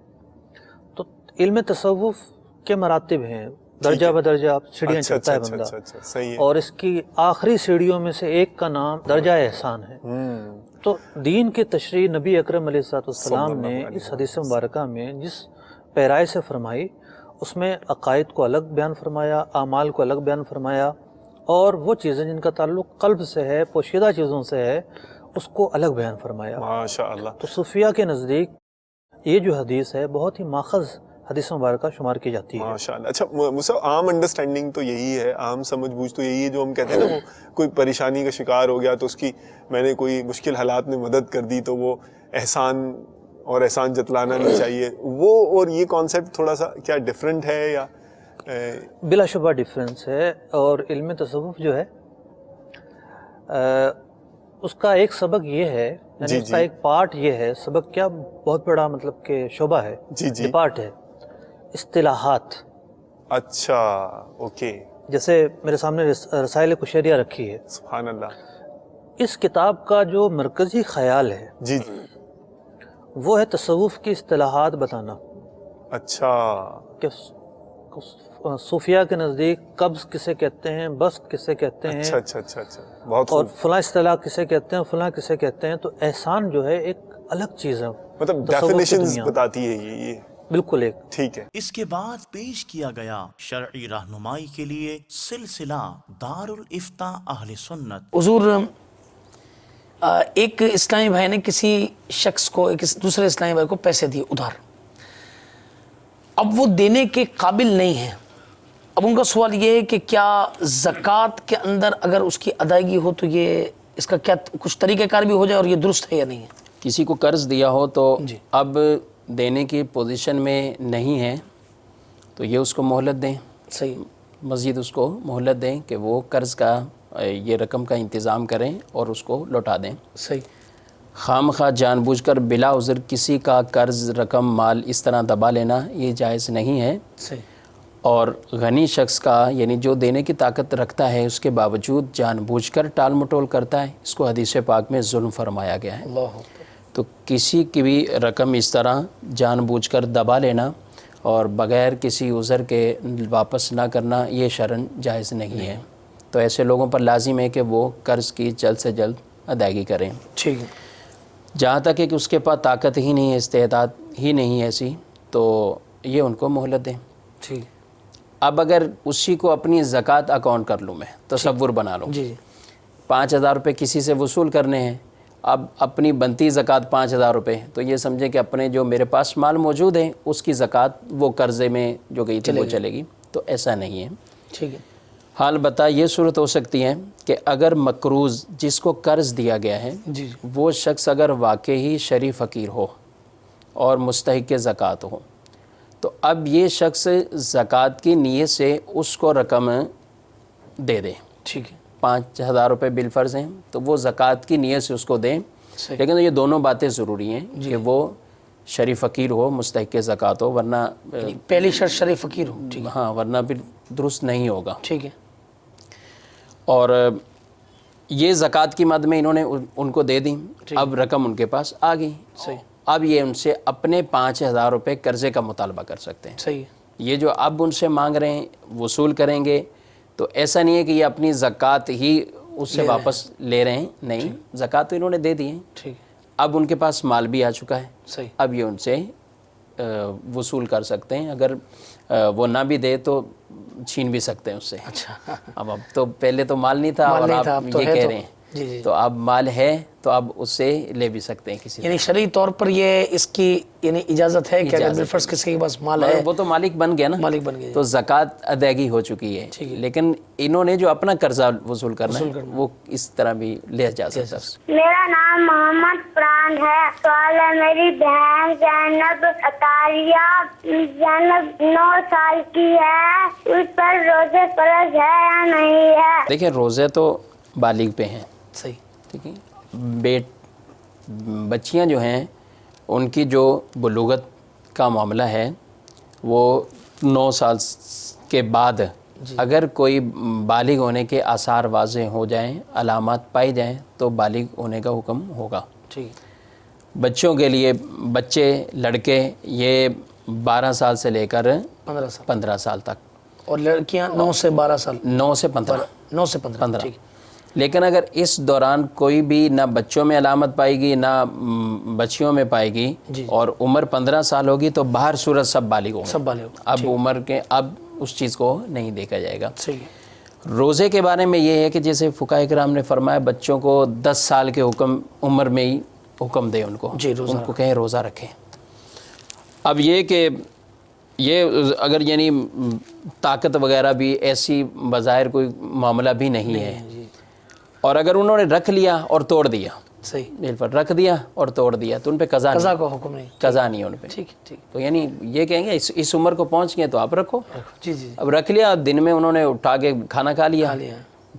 S14: تو علم تصوف کے مراتب ہیں، درجہ بدرجہ سیڑھیاں چڑھتا ہے بندہ. اور اس کی آخری سیڑھیوں میں سے ایک کا نام درجہ احسان ہے. تو دین کی تشریح نبی اکرم علیہ السلام نے اس حدیث مبارکہ میں جس پیرائے سے فرمائی، اس میں عقائد کو الگ بیان فرمایا، اعمال کو الگ بیان فرمایا، اور وہ چیزیں جن کا تعلق قلب سے ہے، پوشیدہ چیزوں سے ہے، اس کو الگ بیان فرمایا.
S15: ماشاءاللہ.
S14: تو صوفیہ کے نزدیک یہ جو حدیث ہے بہت ہی ماخذ حدیث مبارکہ شمار کی جاتی ہے.
S15: ماشاءاللہ. اچھا مصعب، عام انڈرسٹینڈنگ تو یہی ہے، عام سمجھ بوجھ تو یہی ہے جو ہم کہتے ہیں نا، وہ کوئی پریشانی کا شکار ہو گیا تو اس کی میں نے کوئی مشکل حالات میں مدد کر دی تو وہ احسان اور احسان جتلانا نہیں چاہیے. وہ اور یہ کانسیپٹ تھوڑا سا کیا ڈیفرنٹ ہے یا؟
S14: بلا شبہ ڈیفرنس ہے. اور علم تصوف جو ہے اس کا ایک سبق یہ ہے، یعنی اس کا ایک پارٹ یہ ہے، سبق کیا بہت بڑا مطلب کہ شعبہ ہے، پارٹ ہے، اصطلاحات.
S15: اچھا، اوکے.
S14: جیسے میرے سامنے رسائل کشیریہ رکھی ہے.
S15: سبحان اللہ.
S14: اس کتاب کا جو مرکزی خیال ہے
S15: جی جی
S14: وہ ہے تصوف کی اصطلاحات بتانا.
S15: اچھا.
S14: کہ صوفیہ کے نزدیک قبض کسے کہتے ہیں، بسط کسے کہتے ہیں،
S15: اچھا اچھا اچھا اچھا، بہت
S14: اور فلاں اصطلاح کسے کہتے ہیں، فلاں کسے کہتے ہیں. تو احسان جو ہے ایک الگ چیز ہے،
S15: مطلب ڈیفینیشنز بتاتی ہے یہ
S14: بالکل ایک.
S15: ٹھیک ہے.
S2: اس کے بعد پیش کیا گیا شرعی رہنمائی کے لیے سلسلہ دار الافتاء اہل سنت.
S16: حضور، ایک اسلامی بھائی نے کسی شخص کو، ایک دوسرے اسلامی بھائی کو پیسے دیے ادھار، اب وہ دینے کے قابل نہیں ہیں. اب ان کا سوال یہ ہے کہ کیا زکوٰۃ کے اندر اگر اس کی ادائیگی ہو تو یہ اس کا کیا کچھ طریقہ کار بھی ہو جائے اور یہ درست ہے یا نہیں ہے؟
S17: کسی کو قرض دیا ہو تو اب دینے کی پوزیشن میں نہیں ہے تو یہ اس کو مہلت دیں. صحیح مزید اس کو مہلت دیں کہ وہ قرض کا یہ رقم کا انتظام کریں اور اس کو لوٹا دیں.
S16: صحیح.
S17: خام خواہ جان بوجھ کر بلا عذر کسی کا قرض رقم مال اس طرح دبا لینا یہ جائز نہیں ہے.
S16: صحیح.
S17: اور غنی شخص کا یعنی جو دینے کی طاقت رکھتا ہے اس کے باوجود جان بوجھ کر ٹال مٹول کرتا ہے، اس کو حدیث پاک میں ظلم فرمایا گیا ہے.
S16: اللہ.
S17: تو کسی کی بھی رقم اس طرح جان بوجھ کر دبا لینا اور بغیر کسی عذر کے واپس نہ کرنا یہ شرعاً جائز نہیں ہے. تو ایسے لوگوں پر لازم ہے کہ وہ قرض کی جلد سے جلد ادائیگی کریں.
S16: ٹھیک ہے.
S17: جہاں تک ہے کہ اس کے پاس طاقت ہی نہیں ہے، استعداد ہی نہیں ہے ایسی، تو یہ ان کو مہلت دیں.
S16: ٹھیک.
S17: اب اگر اسی کو اپنی زکوٰۃ اکاؤنٹ کر لوں، میں تصور بنا لوں،
S16: جی
S17: 5,000 روپے کسی سے وصول کرنے ہیں، اب اپنی بنتی زکوٰۃ 5,000 روپے، تو یہ سمجھیں کہ اپنے جو میرے پاس مال موجود ہے اس کی زکوٰۃ وہ قرضے میں جو گئی تھی وہ چلے گی. تو ایسا نہیں ہے.
S16: ٹھیک ہے.
S17: حال بتا یہ صورت ہو سکتی ہے کہ اگر مقروض جس کو قرض دیا گیا ہے
S16: جی
S17: وہ شخص اگر واقعی شرعی فقیر ہو اور مستحق زکوٰۃ ہو، تو اب یہ شخص زکوٰۃ کی نیت سے اس کو رقم دے دے.
S16: ٹھیک ہے.
S17: 5,000 روپے بالفرض ہیں تو وہ زکوٰۃ کی نیت سے اس کو دیں. لیکن یہ دونوں باتیں ضروری ہیں کہ وہ شرعی فقیر ہو، مستحق زکوٰۃ ہو، ورنہ
S16: پہلی شرط شرعی فقیر ہو. ٹھیک ہے.
S17: ہاں، ورنہ پھر درست نہیں ہوگا.
S16: ٹھیک ہے.
S17: اور یہ زکوٰۃ کی مد میں انہوں نے ان کو دے دیں. اب رقم ان کے پاس آ گئی.
S16: صحیح.
S17: اب یہ ان سے اپنے 5,000 روپے قرضے کا مطالبہ کر سکتے ہیں.
S16: صحیح.
S17: یہ جو اب ان سے مانگ رہے ہیں وصول کریں گے، تو ایسا نہیں ہے کہ یہ اپنی زکوٰۃ ہی اس سے واپس لے رہے ہیں، نہیں، زکوٰۃ تو انہوں نے دے دی ہے.
S16: ٹھیک.
S17: اب ان کے پاس مال بھی آ چکا ہے.
S16: صحیح.
S17: اب یہ ان سے وصول کر سکتے ہیں. اگر وہ نہ بھی دے تو چھین بھی سکتے ہیں اس سے.
S16: اچھا.
S17: اب تو پہلے تو مال نہیں تھا اور آپ یہ کہہ رہے ہیں
S16: جی.
S17: تو اب مال ہے تو اب اس سے لے بھی سکتے ہیں کسی.
S16: یعنی شرعی طور پر یہ اس کی یعنی اجازت ہے کہ اگر بالفرض کسی کے پاس مال ہے
S17: وہ تو مالک بن گیا نا،
S16: مالک بن گیا،
S17: تو زکوٰۃ ادائیگی ہو چکی ہے. لیکن انہوں نے جو اپنا قرضہ وصول کرنا ہے وہ اس طرح بھی لیا جا سکتا ہے.
S18: میرا نام محمد فرحان ہے. سوال ہے میری بہن زینب عطاریہ، زینب 9 سال کی ہے، اس پر روزے فرض ہے یا نہیں ہے؟
S17: دیکھیں روزے تو بالغ پہ ہیں.
S16: صحیح.
S17: ٹھیک ہے. بچیاں جو ہیں ان کی جو بلوغت کا معاملہ ہے وہ 9 سال کے بعد اگر کوئی بالغ ہونے کے آثار واضح ہو جائیں، علامات پائی جائیں، تو بالغ ہونے کا حکم ہوگا.
S16: ٹھیک.
S17: بچوں کے لیے بچے لڑکے یہ 12 سال سے لے کر 15 سال تک،
S16: اور لڑکیاں 9 سے 12 سال.
S17: 9 سے 15.
S16: 9 سے 15. ٹھیک.
S17: لیکن اگر اس دوران کوئی بھی نہ بچوں میں علامت پائے گی نہ بچیوں میں پائے گی اور عمر 15 سال ہوگی تو باہر صورت سب بالغ ہوں گے. اب عمر کے اب اس چیز کو نہیں دیکھا جائے گا. روزے کے بارے میں یہ ہے کہ جیسے فقہاء کرام نے فرمایا بچوں کو 10 سال کے عمر میں ہی حکم دے ان کو کہیں روزہ رکھیں. اب یہ کہ یہ اگر یعنی طاقت وغیرہ بھی ایسی بظاہر کوئی معاملہ بھی نہیں ہے، اور اگر انہوں نے رکھ لیا اور توڑ دیا،
S16: صحیح،
S17: رکھ دیا اور توڑ دیا تو ان پہ قضا
S16: کا حکم نہیں،
S17: قضا نہیں ان پہ.
S16: ٹھیک.
S17: تو یعنی یہ کہیں گے اس عمر کو پہنچ گئے تو آپ رکھو.
S16: جی.
S17: اب رکھ لیا، دن میں انہوں نے اٹھا کے کھانا کھا لیا،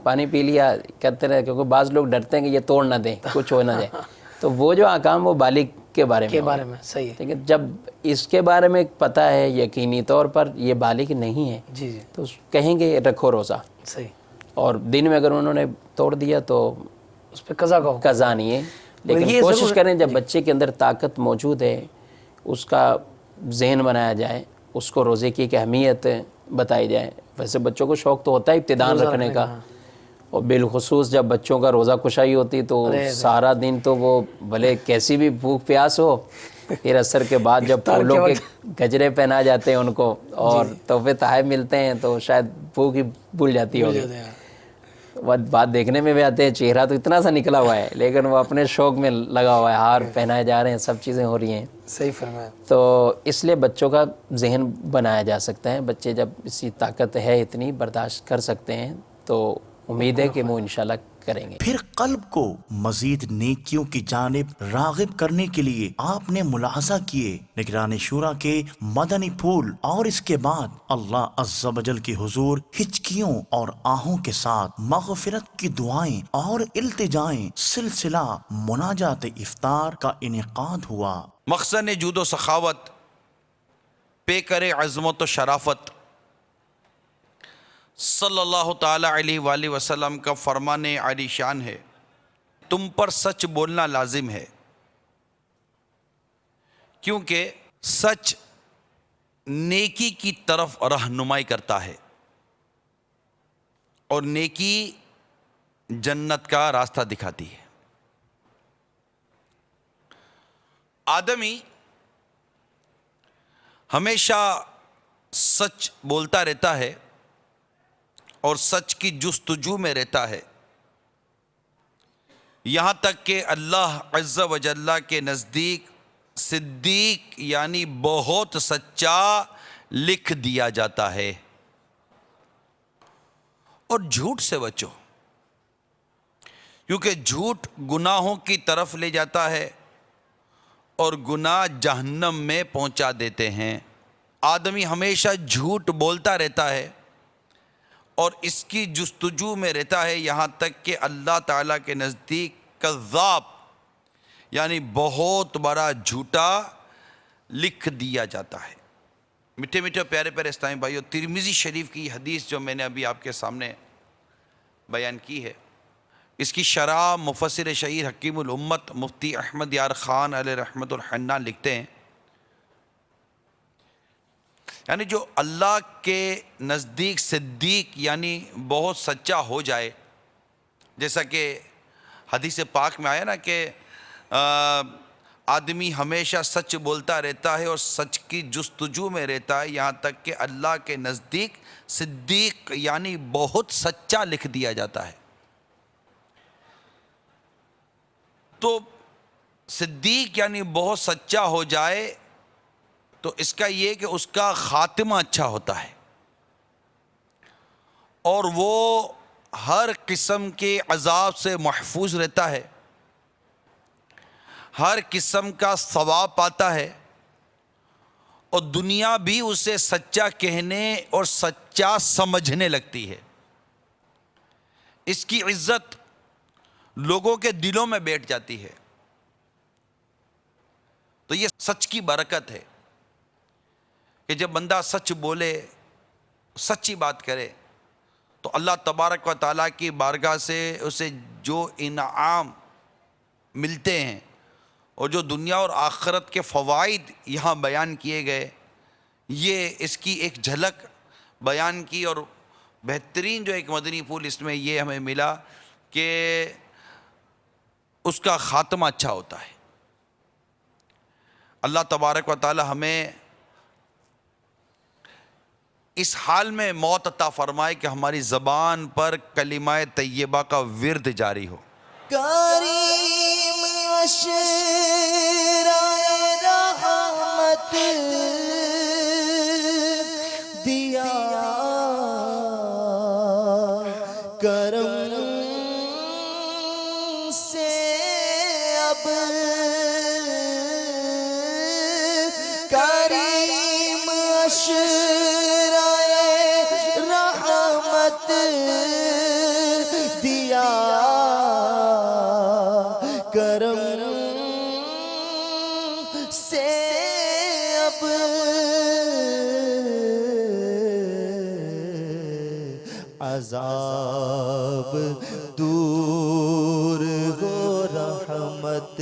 S17: پانی پی لیا، کہتے رہے، کیونکہ بعض لوگ ڈرتے ہیں کہ یہ توڑ نہ دیں، کچھ ہو نہ جائے. تو وہ جو احکام وہ بالغ کے بارے میں
S16: صحیح ہے.
S17: لیکن جب اس کے بارے میں پتہ ہے یقینی طور پر یہ بالغ نہیں ہے تو کہیں گے رکھو روزہ.
S16: صحیح.
S17: اور دن میں اگر انہوں نے توڑ دیا تو
S16: اس پہ قضا
S17: نہیں ہے. لیکن کوشش کریں جب بچے کے اندر طاقت موجود ہے اس کا ذہن بنایا جائے، اس کو روزے کی ایک اہمیت بتائی جائے. ویسے بچوں کو شوق تو ہوتا ہے ابتداء رکھنے کا، اور بالخصوص جب بچوں کا روزہ کشائی ہوتی تو سارا دن تو وہ بھلے کیسی بھی بھوک پیاس ہو، پھر عصر کے بعد جب پھولوں کے گجرے پہنا جاتے ہیں ان کو اور تحفے تحائف ملتے ہیں تو شاید بھوک ہی بھول جاتی ہوگی. بات دیکھنے میں بھی آتے ہیں، چہرہ تو اتنا سا نکلا ہوا ہے لیکن وہ اپنے شوق میں لگا ہوا ہے، ہار پہنائے جا رہے ہیں، سب چیزیں ہو رہی ہیں.
S16: صحیح فرمایا.
S17: تو اس لیے بچوں کا ذہن بنایا جا سکتا ہے. بچے جب اسی طاقت ہے اتنی برداشت کر سکتے ہیں تو امید ہے کہ وہ انشاءاللہ کریں گے۔
S2: پھر قلب کو مزید نیکیوں کی جانب راغب کرنے کے لیے آپ نے ملاحظہ کیے نگران شورا کے مدنی پھول، اور اس کے بعد اللہ عز و جل کے حضور ہچکیوں اور آہوں کے ساتھ مغفرت کی دعائیں اور التجائیں سلسلہ مناجات افطار کا انعقاد ہوا۔
S19: مخزن جود و سخاوت، پے کرے عظمت و شرافت، صلی اللہ تعالی علیہ وآلہ وسلم کا فرمان عالی شان ہے، تم پر سچ بولنا لازم ہے، کیونکہ سچ نیکی کی طرف رہنمائی کرتا ہے اور نیکی جنت کا راستہ دکھاتی ہے۔ آدمی ہمیشہ سچ بولتا رہتا ہے اور سچ کی جستجو میں رہتا ہے، یہاں تک کہ اللہ عز و جل کے نزدیک صدیق یعنی بہت سچا لکھ دیا جاتا ہے۔ اور جھوٹ سے بچو، کیونکہ جھوٹ گناہوں کی طرف لے جاتا ہے اور گناہ جہنم میں پہنچا دیتے ہیں۔ آدمی ہمیشہ جھوٹ بولتا رہتا ہے اور اس کی جستجو میں رہتا ہے، یہاں تک کہ اللہ تعالیٰ کے نزدیک کذاب یعنی بہت بڑا جھوٹا لکھ دیا جاتا ہے۔ میٹھے میٹھے پیارے پیارے اسلامی بھائیو، ترمذی شریف کی حدیث جو میں نے ابھی آپ کے سامنے بیان کی ہے، اس کی شرح مفسر شہیر حکیم الامت مفتی احمد یار خان علیہ رحمت الحنان لکھتے ہیں، یعنی جو اللہ کے نزدیک صدیق یعنی بہت سچا ہو جائے، جیسا کہ حدیث پاک میں آیا نا کہ آدمی ہمیشہ سچ بولتا رہتا ہے اور سچ کی جستجو میں رہتا ہے، یہاں تک کہ اللہ کے نزدیک صدیق یعنی بہت سچا لکھ دیا جاتا ہے۔ تو صدیق یعنی بہت سچا ہو جائے تو اس کا یہ کہ اس کا خاتمہ اچھا ہوتا ہے اور وہ ہر قسم کے عذاب سے محفوظ رہتا ہے، ہر قسم کا ثواب پاتا ہے، اور دنیا بھی اسے سچا کہنے اور سچا سمجھنے لگتی ہے۔ اس کی عزت لوگوں کے دلوں میں بیٹھ جاتی ہے۔ تو یہ سچ کی برکت ہے کہ جب بندہ سچ بولے، سچی بات کرے، تو اللہ تبارک و تعالیٰ کی بارگاہ سے اسے جو انعام ملتے ہیں اور جو دنیا اور آخرت کے فوائد یہاں بیان کیے گئے، یہ اس کی ایک جھلک بیان کی، اور بہترین جو ایک مدنی پھول اس میں یہ ہمیں ملا کہ اس کا خاتمہ اچھا ہوتا ہے۔ اللہ تبارک و تعالی ہمیں اس حال میں موت عطا فرمائے کہ ہماری زبان پر کلمہ طیبہ کا ورد جاری ہو۔
S1: کریم اشرائے رحمت دیا کرم سے اب کریم اشرائے رحمت دیا کرم سے اب عذاب دور ہو رحمت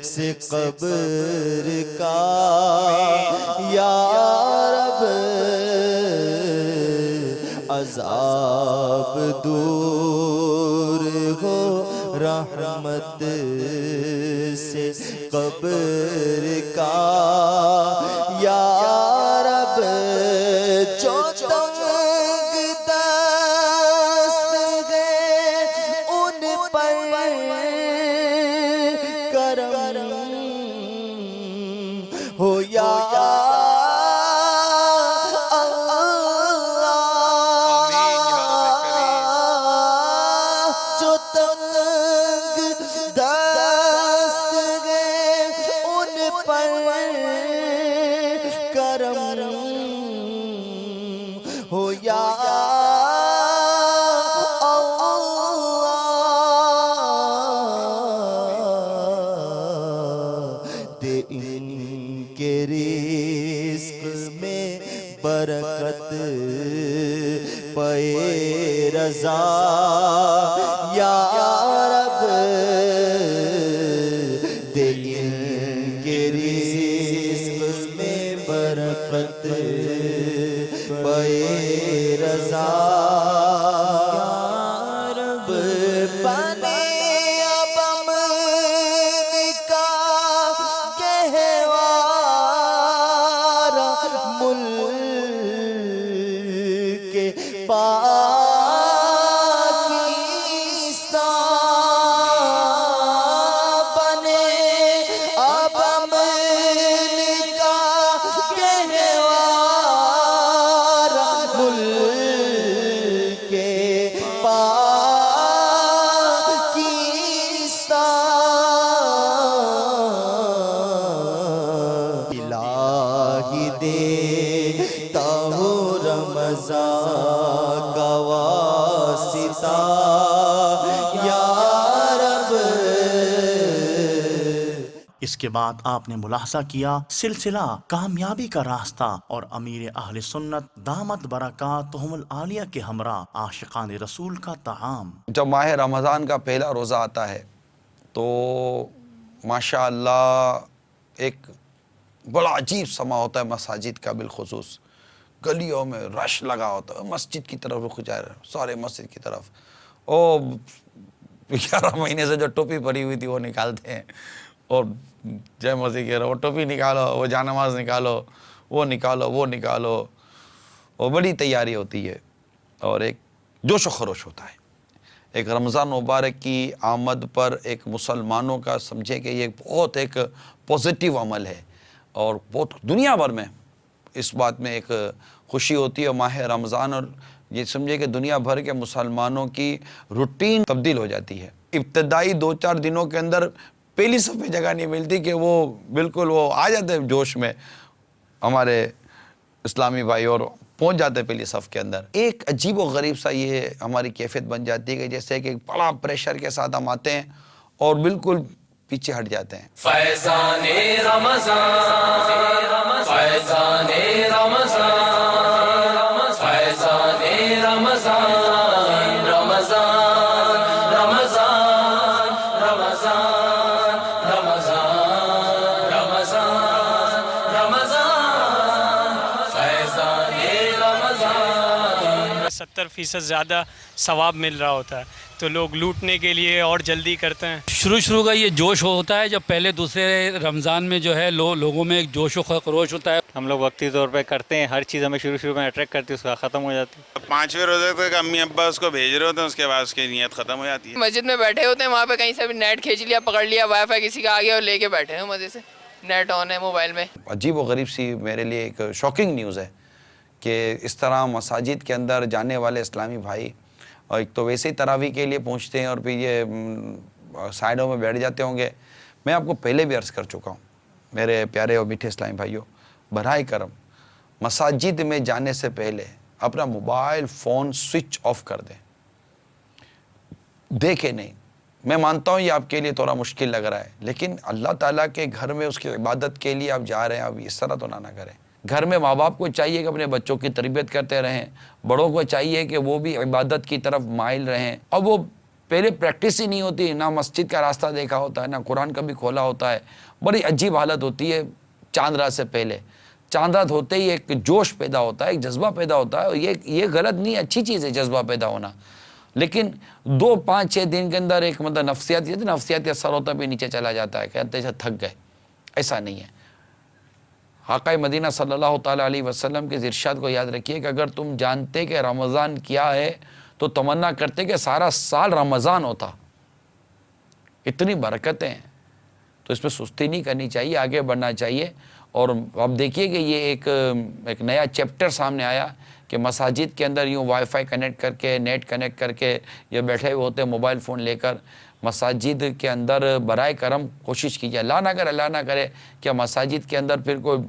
S1: سے قبر کا یا رب عذاب دور ہو رحمت سے قبر کا یا رب جو تنگ دست ہے ان پر کرم ہو یا
S20: ان کے رزق میں برکت پے رضا یا رب دے ان کے رزق میں برکت پے رضا یا رب بنے اب امن کا گہوارہ ملک پاکستان بنے اب امن کا گہوارہ ملک پاکستان الہی دیتا ہوں رمضان کا واسطہ یا رب.
S2: اس کے بعد آپ نے ملاحظہ کیا سلسلہ کامیابی کا راستہ اور امیر اہل سنت دامت برکاتہم العالیہ کے ہمراہ عاشقان رسول کا طعام.
S19: جب ماہ رمضان کا پہلا روزہ آتا ہے تو ماشاء اللہ ایک بڑا عجیب سما ہوتا ہے مساجد کا، بالخصوص گلیوں میں رش لگا ہوتا ہے، مسجد کی طرف رخ جائے سارے مسجد کی طرف. او 11 مہینے سے جو ٹوپی پڑی ہوئی تھی وہ نکالتے ہیں اور جے مسجد کہہ رہا وہ ٹوپی نکالو، وہ جانماز نکالو، وہ نکالو، وہ نکالو، اور بڑی تیاری ہوتی ہے اور ایک جوش و خروش ہوتا ہے. ایک رمضان مبارک کی آمد پر ایک مسلمانوں کا سمجھے کہ یہ بہت ایک پوزیٹیو عمل ہے اور بہت دنیا بھر میں اس بات میں ایک خوشی ہوتی ہے. ماہ رمضان اور یہ سمجھے کہ دنیا بھر کے مسلمانوں کی روٹین تبدیل ہو جاتی ہے. ابتدائی 2-4 دنوں کے اندر پہلی صف پہ جگہ نہیں ملتی کہ وہ بالکل وہ آ جاتے جوش میں ہمارے اسلامی بھائی اور پہنچ جاتے پہلی صف کے اندر. ایک عجیب و غریب سا یہ ہماری کیفیت بن جاتی ہے کہ جیسے کہ بڑا پریشر کے ساتھ ہم آتے ہیں اور بالکل پیچھے ہٹ جاتے ہیں.
S1: فیضان رمضان فیضان رمضان فیضان رمضان رمضان رمضان رمضان رمضان رمضان رمضان فیضان رمضان.
S21: 70% زیادہ ثواب مل رہا ہوتا ہے تو لوگ لوٹنے کے لیے اور جلدی کرتے ہیں.
S22: شروع کا یہ جوش ہوتا ہے جب پہلے دوسرے رمضان میں جو ہے لوگوں میں ایک جوش و خروش ہوتا ہے.
S23: ہم لوگ وقتی طور پہ کرتے ہیں، ہر چیز ہمیں شروع میں اٹریکٹ کرتی ہے، اس کا ختم ہو جاتی ہے.
S24: 5ویں روزے تک امی ابا اس کو بھیج رہے ہوتے ہیں، اس کے بعد اس کی نیت ختم ہو جاتی ہے.
S25: مسجد میں بیٹھے ہوتے ہیں، وہاں پہ کہیں سے بھی نیٹ کھینچ لیا، پکڑ لیا، وائی فائی کسی کا آ گیا اور لے کے بیٹھے ہیں مزے سے، نیٹ آن ہے موبائل میں.
S19: عجیب و غریب سی میرے لیے ایک شاکنگ نیوز ہے کہ اس طرح مساجد کے اندر جانے والے اسلامی بھائی اور ایک تو ویسے ہی تراویح کے لیے پہنچتے ہیں اور پھر یہ سائڈوں میں بیٹھ جاتے ہوں گے. میں آپ کو پہلے بھی عرض کر چکا ہوں میرے پیارے اور میٹھے اسلامی بھائیوں، براہ کرم مساجد میں جانے سے پہلے اپنا موبائل فون سوئچ آف کر دیں. دیکھیں نہیں، میں مانتا ہوں یہ آپ کے لیے تھوڑا مشکل لگ رہا ہے، لیکن اللہ تعالیٰ کے گھر میں اس کی عبادت کے لیے آپ جا رہے ہیں، اب اس طرح تو نہ کریں. گھر میں ماں باپ کو چاہیے کہ اپنے بچوں کی تربیت کرتے رہیں، بڑوں کو چاہیے کہ وہ بھی عبادت کی طرف مائل رہیں. اب وہ پہلے پریکٹس ہی نہیں ہوتی، نہ مسجد کا راستہ دیکھا ہوتا ہے، نہ قرآن کبھی کھولا ہوتا ہے. بڑی عجیب حالت ہوتی ہے چاند رات سے پہلے. چاند رات ہوتے ہی ایک جوش پیدا ہوتا ہے، ایک جذبہ پیدا ہوتا ہے، اور یہ غلط نہیں، اچھی چیز ہے جذبہ پیدا ہونا. لیکن 2-5-6 دن کے اندر ایک نفسیاتی اثر ہوتا ہے، بھی نیچے چلا جاتا ہے، کہتے ہیں تھک گئے. ایسا نہیں ہے. آقا مدینہ صلی اللہ تعالیٰ علیہ وسلم کے ارشاد کو یاد رکھیے کہ اگر تم جانتے کہ رمضان کیا ہے تو تمنا کرتے کہ سارا سال رمضان ہوتا. اتنی برکتیں ہیں تو اس میں سستی نہیں کرنی چاہیے، آگے بڑھنا چاہیے. اور اب دیکھیے کہ یہ ایک نیا چیپٹر سامنے آیا کہ مساجد کے اندر یوں وائی فائی کنیکٹ کر کے، نیٹ کنیکٹ کر کے یہ بیٹھے ہوئے ہوتے ہیں موبائل فون لے کر. مساجد کے اندر برائے کرم کوشش کیجیے. اللہ نہ کرے کہ مساجد کے اندر پھر کوئی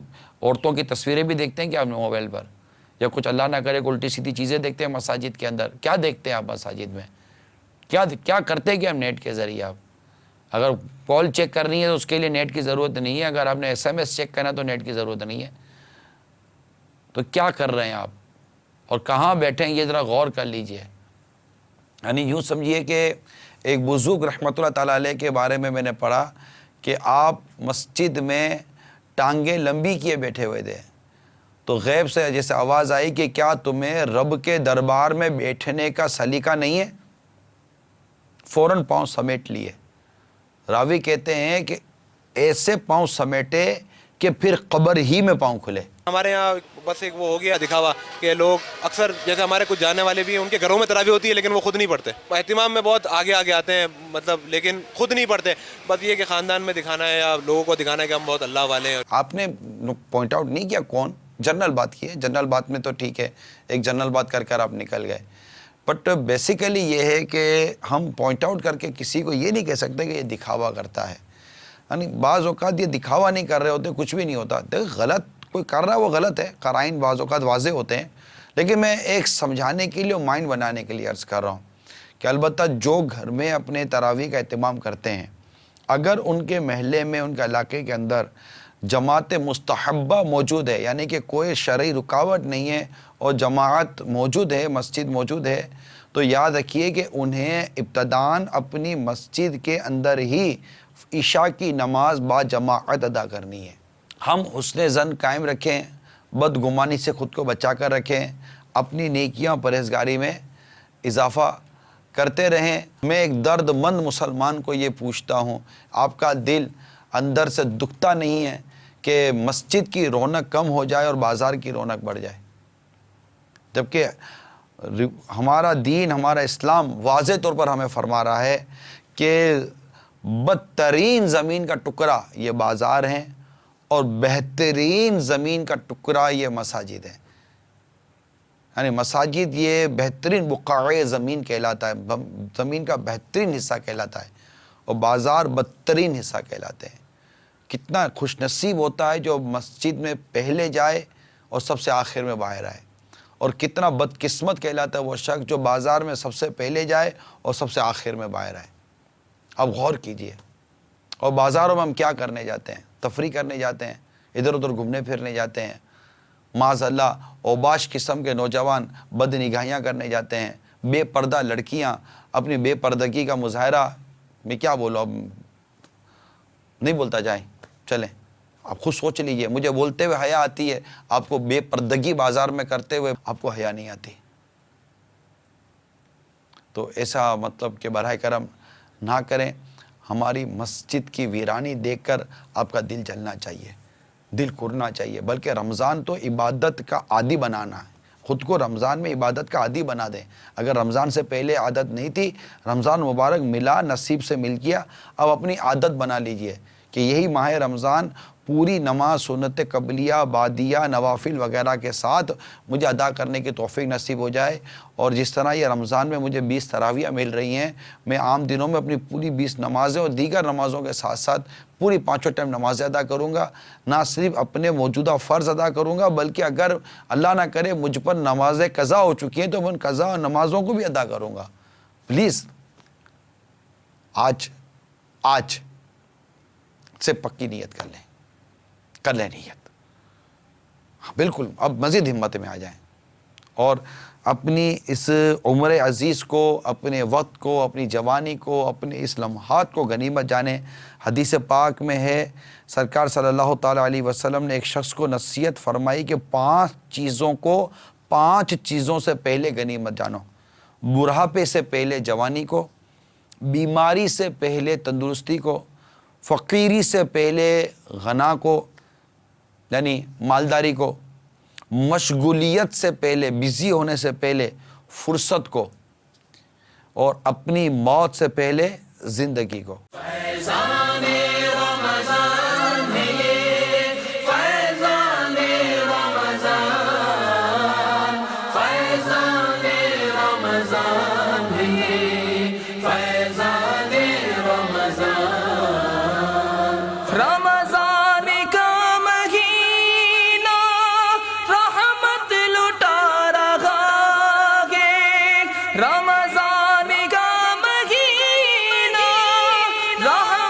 S19: عورتوں کی تصویریں بھی دیکھتے ہیں کیا آپ موبائل پر، یا کچھ اللہ نہ کرے الٹی سیدھی چیزیں دیکھتے ہیں مساجد کے اندر. کیا دیکھتے ہیں آپ مساجد میں؟ کیا کرتے ہیں کہ ہم نیٹ کے ذریعے آپ
S3: اگر کال چیک کرنی ہے تو اس کے لیے نیٹ کی ضرورت نہیں ہے، اگر آپ نے SMS چیک کرنا تو نیٹ کی ضرورت نہیں ہے. تو کیا کر رہے ہیں آپ اور کہاں بیٹھے ہیں، یہ ذرا غور کر لیجئے. یعنی یوں سمجھیے کہ ایک بزرگ رحمۃ اللہ تعالیٰ علیہ کے بارے میں نے پڑھا کہ آپ مسجد میں ٹانگیں لمبی کیے بیٹھے ہوئے تھے، تو غیب سے جیسے آواز آئی کہ کیا تمہیں رب کے دربار میں بیٹھنے کا سلیقہ نہیں ہے؟ فوراً پاؤں سمیٹ لیے. راوی کہتے ہیں کہ ایسے پاؤں سمیٹے کہ پھر قبر ہی میں پاؤں کھلے.
S4: ہمارے یہاں بس ایک وہ ہو گیا دکھاوا کہ لوگ اکثر جیسے ہمارے کچھ جانے والے بھی ہیں، ان کے گھروں میں تراویح ہوتی ہے لیکن وہ خود نہیں پڑھتے. اہتمام میں بہت آگے آگے آتے ہیں مطلب، لیکن خود نہیں پڑھتے. بس یہ کہ خاندان میں دکھانا ہے یا لوگوں کو دکھانا ہے کہ ہم بہت اللہ والے ہیں.
S3: آپ نے پوائنٹ آؤٹ نہیں کیا کون، جنرل بات کی ہے. جنرل بات میں تو ٹھیک ہے، ایک جنرل بات کر کر آپ نکل گئے. بٹ بیسیکلی یہ ہے کہ ہم پوائنٹ آؤٹ کر کے کسی کو یہ نہیں کہہ سکتے کہ یہ دکھاوا کرتا ہے. یعنی بعض اوقات یہ دکھاوا نہیں کر رہے ہوتے، کچھ بھی نہیں ہوتا. دیکھ غلط کوئی کر رہا ہے وہ غلط ہے، قرائن بعض اوقات واضح ہوتے ہیں، لیکن میں ایک سمجھانے کے لیے اور مائنڈ بنانے کے لیے عرض کر رہا ہوں کہ البتہ جو گھر میں اپنے تراویح کا اہتمام کرتے ہیں، اگر ان کے محلے میں ان کے علاقے کے اندر جماعت مستحبہ موجود ہے، یعنی کہ کوئی شرعی رکاوٹ نہیں ہے اور جماعت موجود ہے، مسجد موجود ہے، تو یاد رکھیے کہ انہیں ابتداً اپنی مسجد کے اندر ہی عشاء کی نماز با جماعت ادا کرنی ہے. ہم حسن ظن قائم رکھیں، بدگمانی سے خود کو بچا کر رکھیں، اپنی نیکیاں پرہیزگاری میں اضافہ کرتے رہیں. میں ایک درد مند مسلمان کو یہ پوچھتا ہوں، آپ کا دل اندر سے دکھتا نہیں ہے کہ مسجد کی رونق کم ہو جائے اور بازار کی رونق بڑھ جائے؟ جبکہ ہمارا دین، ہمارا اسلام واضح طور پر ہمیں فرما رہا ہے کہ بدترین زمین کا ٹکڑا یہ بازار ہیں اور بہترین زمین کا ٹکڑا یہ مساجد ہے. یعنی مساجد یہ بہترین بقاع زمین کہلاتا ہے، زمین کا بہترین حصہ کہلاتا ہے، اور بازار بدترین حصہ کہلاتے ہیں. کتنا خوش نصیب ہوتا ہے جو مسجد میں پہلے جائے اور سب سے آخر میں باہر آئے، اور کتنا بدقسمت کہلاتا ہے وہ شخص جو بازار میں سب سے پہلے جائے اور سب سے آخر میں باہر آئے. اب غور کیجئے. اور بازاروں میں ہم کیا کرنے جاتے ہیں؟ تفریح کرنے جاتے ہیں، ادھر ادھر گھومنے پھرنے جاتے ہیں. معاذ اللہ اوباش قسم کے نوجوان بد نگاہیاں کرنے جاتے ہیں. بے پردہ لڑکیاں اپنی بے پردگی کا مظاہرہ، میں کیا بولوں، اب نہیں بولتا جائیں، چلیں آپ خود سوچ لیجئے. مجھے بولتے ہوئے حیا آتی ہے، آپ کو بے پردگی بازار میں کرتے ہوئے آپ کو حیا نہیں آتی. تو ایسا مطلب کہ براہ کرم نہ کریں. ہماری مسجد کی ویرانی دیکھ کر آپ کا دل جلنا چاہیے، دل کرنا چاہیے. بلکہ رمضان تو عبادت کا عادی بنانا ہے. خود کو رمضان میں عبادت کا عادی بنا دیں. اگر رمضان سے پہلے عادت نہیں تھی، رمضان مبارک ملا، نصیب سے مل گیا، اب اپنی عادت بنا لیجئے کہ یہی ماہ رمضان پوری نماز سنت قبلیہ، بعدیہ، نوافل وغیرہ کے ساتھ مجھے ادا کرنے کی توفیق نصیب ہو جائے. اور جس طرح یہ رمضان میں مجھے 20 تراویح مل رہی ہیں، میں عام دنوں میں اپنی پوری 20 نمازیں اور دیگر نمازوں کے ساتھ ساتھ پوری 5 ٹائم نمازیں ادا کروں گا. نہ صرف اپنے موجودہ فرض ادا کروں گا، بلکہ اگر اللہ نہ کرے مجھ پر نمازیں قضا ہو چکی ہیں تو میں ان قضا اور نمازوں کو بھی ادا کروں گا. پلیز آج سے پکی نیت کر لیں نیت. بالکل اب مزید ہمت میں آ جائیں اور اپنی اس عمر عزیز کو، اپنے وقت کو، اپنی جوانی کو، اپنے اس لمحات کو غنیمت جانیں. حدیث پاک میں ہے، سرکار صلی اللہ تعالیٰ علیہ وسلم نے ایک شخص کو نصیحت فرمائی کہ 5 چیزوں سے پہلے غنیمت جانو. بڑھاپے سے پہلے جوانی کو، بیماری سے پہلے تندرستی کو، فقیری سے پہلے غنا کو یعنی مالداری کو، مشغولیت سے پہلے، بزی ہونے سے پہلے فرصت کو، اور اپنی موت سے پہلے زندگی کو.
S1: فیضان رمضان ہے، فیضان رمضان، فیضان رمضان ہے، فیضان رمضان. رمضان کا مہینہ رحمت لٹا رہا ہے، رمضان کا مہینہ رحمت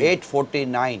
S3: 849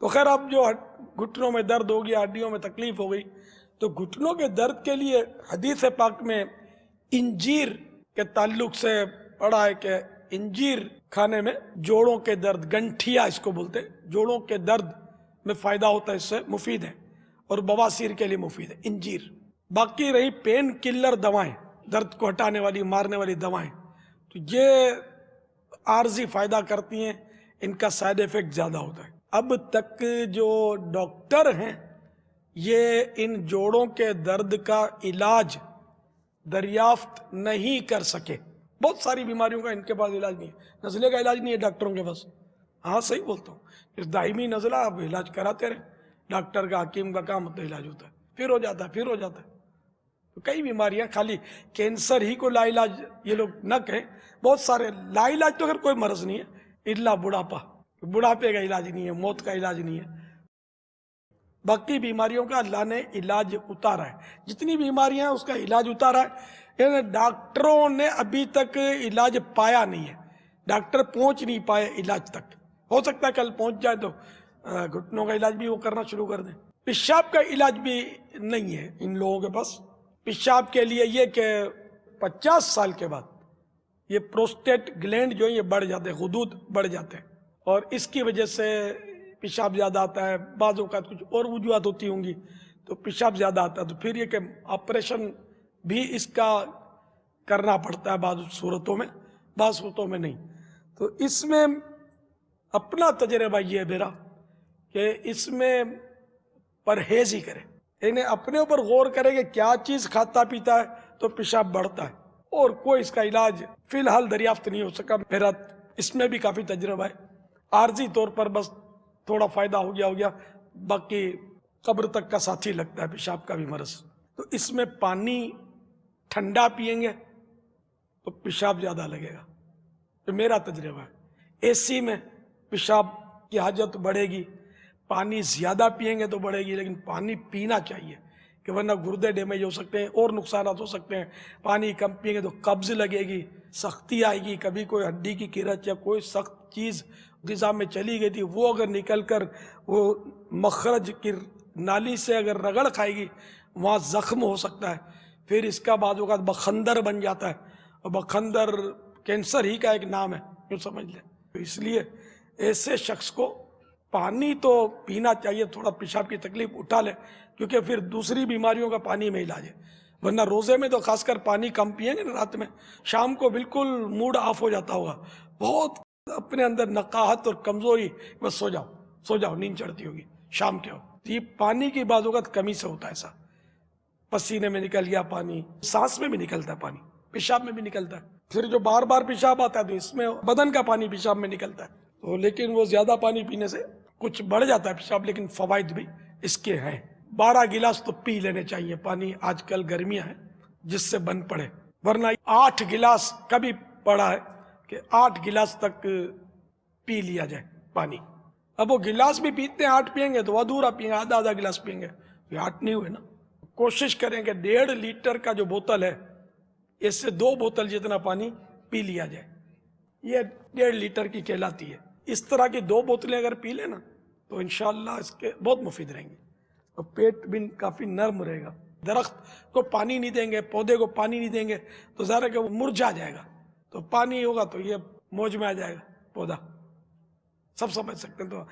S12: تو خیر اب جو گھٹنوں میں درد ہو گیا, ہڈیوں میں تکلیف ہو گئی, تو گھٹنوں کے درد کے لیے حدیث پاک میں انجیر کے تعلق سے پڑھا ہے کہ انجیر کھانے میں جوڑوں کے درد, گنٹھیا اس کو بولتے ہیں, جوڑوں کے درد میں فائدہ ہوتا ہے, اس سے مفید ہے, اور بواسیر کے لیے مفید ہے انجیر. باقی رہی پین کلر دوائیں, درد کو ہٹانے والی, مارنے والی دوائیں, تو یہ عارضی فائدہ کرتی ہیں, ان کا سائیڈ ایفیکٹ زیادہ ہوتا ہے. اب تک جو ڈاکٹر ہیں یہ ان جوڑوں کے درد کا علاج دریافت نہیں کر سکے. بہت ساری بیماریوں کا ان کے پاس علاج نہیں ہے. نزلے کا علاج نہیں ہے ڈاکٹروں کے پاس, ہاں صحیح بولتا ہوں, اس دائمی نزلہ آپ علاج کراتے رہیں, ڈاکٹر کا, حکیم کا کام ہوتا ہے علاج ہوتا ہے, پھر ہو جاتا ہے, پھر ہو جاتا ہے. تو کئی بیماریاں, خالی کینسر ہی کو لا علاج یہ لوگ نہ کہیں, بہت سارے لا علاج تو اگر کوئی مرض نہیں ہے الا بڑھاپا, بڑھاپے کا علاج نہیں ہے, موت کا علاج نہیں ہے. باقی بیماریوں کا اللہ نے علاج اتارا ہے, جتنی بیماریاں ہیں اس کا علاج اتارا ہے. یعنی ڈاکٹروں نے ابھی تک علاج پایا نہیں ہے, ڈاکٹر پہنچ نہیں پائے علاج تک. ہو سکتا ہے کل پہنچ جائے تو گھٹنوں کا علاج بھی وہ کرنا شروع کر دیں. پیشاب کا علاج بھی نہیں ہے ان لوگوں کے پاس. پیشاب کے لیے یہ کہ 50 سال کے بعد یہ پروسٹیٹ گلینڈ جو ہے یہ بڑھ جاتے ہیں, غدود بڑھ جاتے ہیں, اور اس کی وجہ سے پیشاب زیادہ آتا ہے. بعض اوقات کچھ اور وجوہات ہوتی ہوں گی تو پیشاب زیادہ آتا ہے, تو پھر یہ کہ آپریشن بھی اس کا کرنا پڑتا ہے بعض صورتوں میں, بعض صورتوں میں نہیں. تو اس میں اپنا تجربہ یہ ہے میرا کہ اس میں پرہیز ہی کرے, یعنی اپنے اوپر غور کرے کہ کیا چیز کھاتا پیتا ہے تو پیشاب بڑھتا ہے, اور کوئی اس کا علاج فی الحال دریافت نہیں ہو سکا. میرا اس میں بھی کافی تجربہ ہے, عارضی طور پر بس تھوڑا فائدہ ہو گیا, باقی قبر تک کا ساتھی لگتا ہے پیشاب کا بھی مرض. تو اس میں پانی ٹھنڈا پئیں گے تو پیشاب زیادہ لگے گا, تو میرا تجربہ ہے. اے سی میں پیشاب کی حاجت بڑھے گی, پانی زیادہ پئیں گے تو بڑھے گی, لیکن پانی پینا چاہیے کہ ورنہ گردے ڈیمیج ہو سکتے ہیں اور نقصانات ہو سکتے ہیں. پانی کم پئیں گے تو قبض لگے گی, سختی آئے گی, کبھی کوئی ہڈی کی کرچ یا کوئی سخت چیز غذا میں چلی گئی تھی وہ اگر نکل کر وہ مخرج کی نالی سے اگر رگڑ کھائے گی وہاں زخم ہو سکتا ہے. پھر اس کا بعض اوقات بخندر بن جاتا ہے, اور بخندر کینسر ہی کا ایک نام ہے, یوں سمجھ لیں. اس لیے ایسے شخص کو پانی تو پینا چاہیے, تھوڑا پیشاب کی تکلیف اٹھا لے, کیونکہ پھر دوسری بیماریوں کا پانی میں علاج ہے. ورنہ روزے میں تو خاص کر پانی کم پئیں گے نا, رات میں شام کو بالکل موڈ آف ہو جاتا ہوگا, بہت اپنے اندر نقاہت اور کمزوری, بس سو جاؤ, نیند چڑھتی ہوگی شام کے وقت. یہ پانی کی بعض اوقات کمی سے ہوتا ہے ایسا, پسینے میں نکل گیا پانی, سانس میں بھی نکلتا ہے پانی, پیشاب میں بھی نکلتا ہے. پھر جو بار بار پیشاب آتا ہے تو اس میں بدن کا پانی پیشاب میں نکلتا ہے. تو لیکن وہ زیادہ پانی پینے سے کچھ بڑھ جاتا ہے پیشاب, لیکن فوائد بھی اس کے ہیں. 12 گلاس تو پی لینے چاہیے پانی, آج کل گرمیاں ہیں جس سے بن پڑے, ورنہ 8 گلاس کبھی پڑا ہے کہ 8 گلاس تک پی لیا جائے پانی. اب وہ گلاس بھی پیتے ہیں, 8 پئیں گے تو ادھورا پئیں گے, آدھا گلاس پئیں گے, یہ 8 نہیں ہوئے نا. کوشش کریں کہ 1.5 لیٹر کا جو بوتل ہے اس سے 2 بوتل جتنا پانی پی لیا جائے, یہ 1.5 لیٹر کی کہلاتی ہے. اس طرح کی 2 بوتلیں اگر پی لیں نا تو انشاءاللہ اس کے بہت مفید رہیں گے, اور پیٹ بھی کافی نرم رہے گا. درخت کو پانی نہیں دیں گے, پودے کو پانی نہیں دیں گے تو ظاہر ہے کہ وہ مرجھا جائے گا, تو پانی ہوگا تو یہ موج میں آ جائے گا پودا, سب سمجھ سکتے ہیں. تو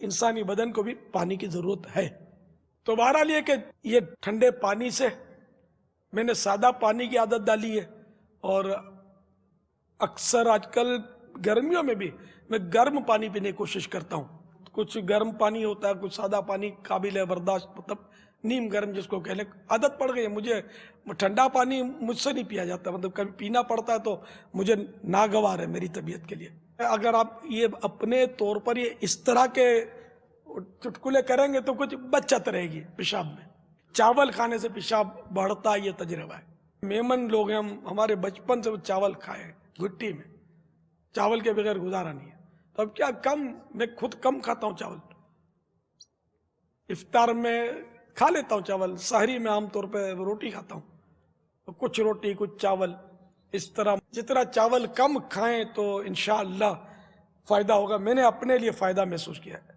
S12: انسانی بدن کو بھی پانی کی ضرورت ہے. تو بہرحال یہ کہ یہ ٹھنڈے پانی سے میں نے سادہ پانی کی عادت ڈالی ہے, اور اکثر آج کل گرمیوں میں بھی میں گرم پانی پینے کی کوشش کرتا ہوں. کچھ گرم پانی ہوتا ہے, کچھ سادہ پانی قابل ہے برداشت, مطلب نیم گرم جس کو کہنے. عادت پڑ گئی ہے مجھے, ٹھنڈا پانی مجھ سے نہیں پیا جاتا, مطلب کبھی پینا پڑتا ہے تو مجھے ناگوار ہے میری طبیعت کے لیے. اگر آپ یہ اپنے طور پر یہ اس طرح کے چٹکلے کریں گے تو کچھ بچت رہے گی پیشاب میں. چاول کھانے سے پیشاب بڑھتا ہے, یہ تجربہ ہے. میمن لوگ ہیں, ہمارے بچپن سے وہ چاول کھائے ہیں گھٹی میں, چاول کے بغیر گزارا نہیں ہے. تو اب کیا کم, میں خود کم کھاتا ہوں چاول, افطار میں کھا لیتا ہوں چاول, سحری میں عام طور پہ روٹی کھاتا ہوں, تو کچھ روٹی کچھ چاول, اس طرح جتنا چاول کم کھائیں تو انشاءاللہ فائدہ ہوگا. میں نے اپنے لیے فائدہ محسوس کیا ہے.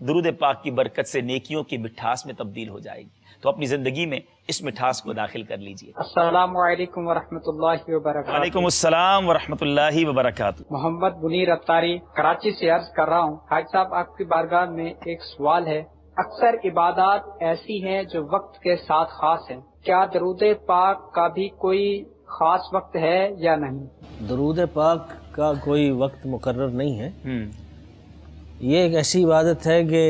S6: درود پاک کی برکت سے نیکیوں کی مٹھاس میں تبدیل ہو جائے گی. تو اپنی زندگی میں اس مٹھاس کو داخل کر لیجئے.
S7: السلام علیکم ورحمۃ اللہ وبرکاتہ.
S6: وعلیکم السلام ورحمۃ اللہ وبرکاتہ.
S7: محمد منیر اتاری کراچی سے عرض کر رہا ہوں. حاج صاحب آپ کی بارگاہ میں ایک سوال ہے. اکثر عبادات ایسی ہیں جو وقت کے ساتھ خاص ہیں. کیا درود پاک کا بھی کوئی خاص وقت ہے یا نہیں؟
S13: درود پاک کا کوئی وقت مقرر نہیں ہے. یہ ایک ایسی عبادت ہے کہ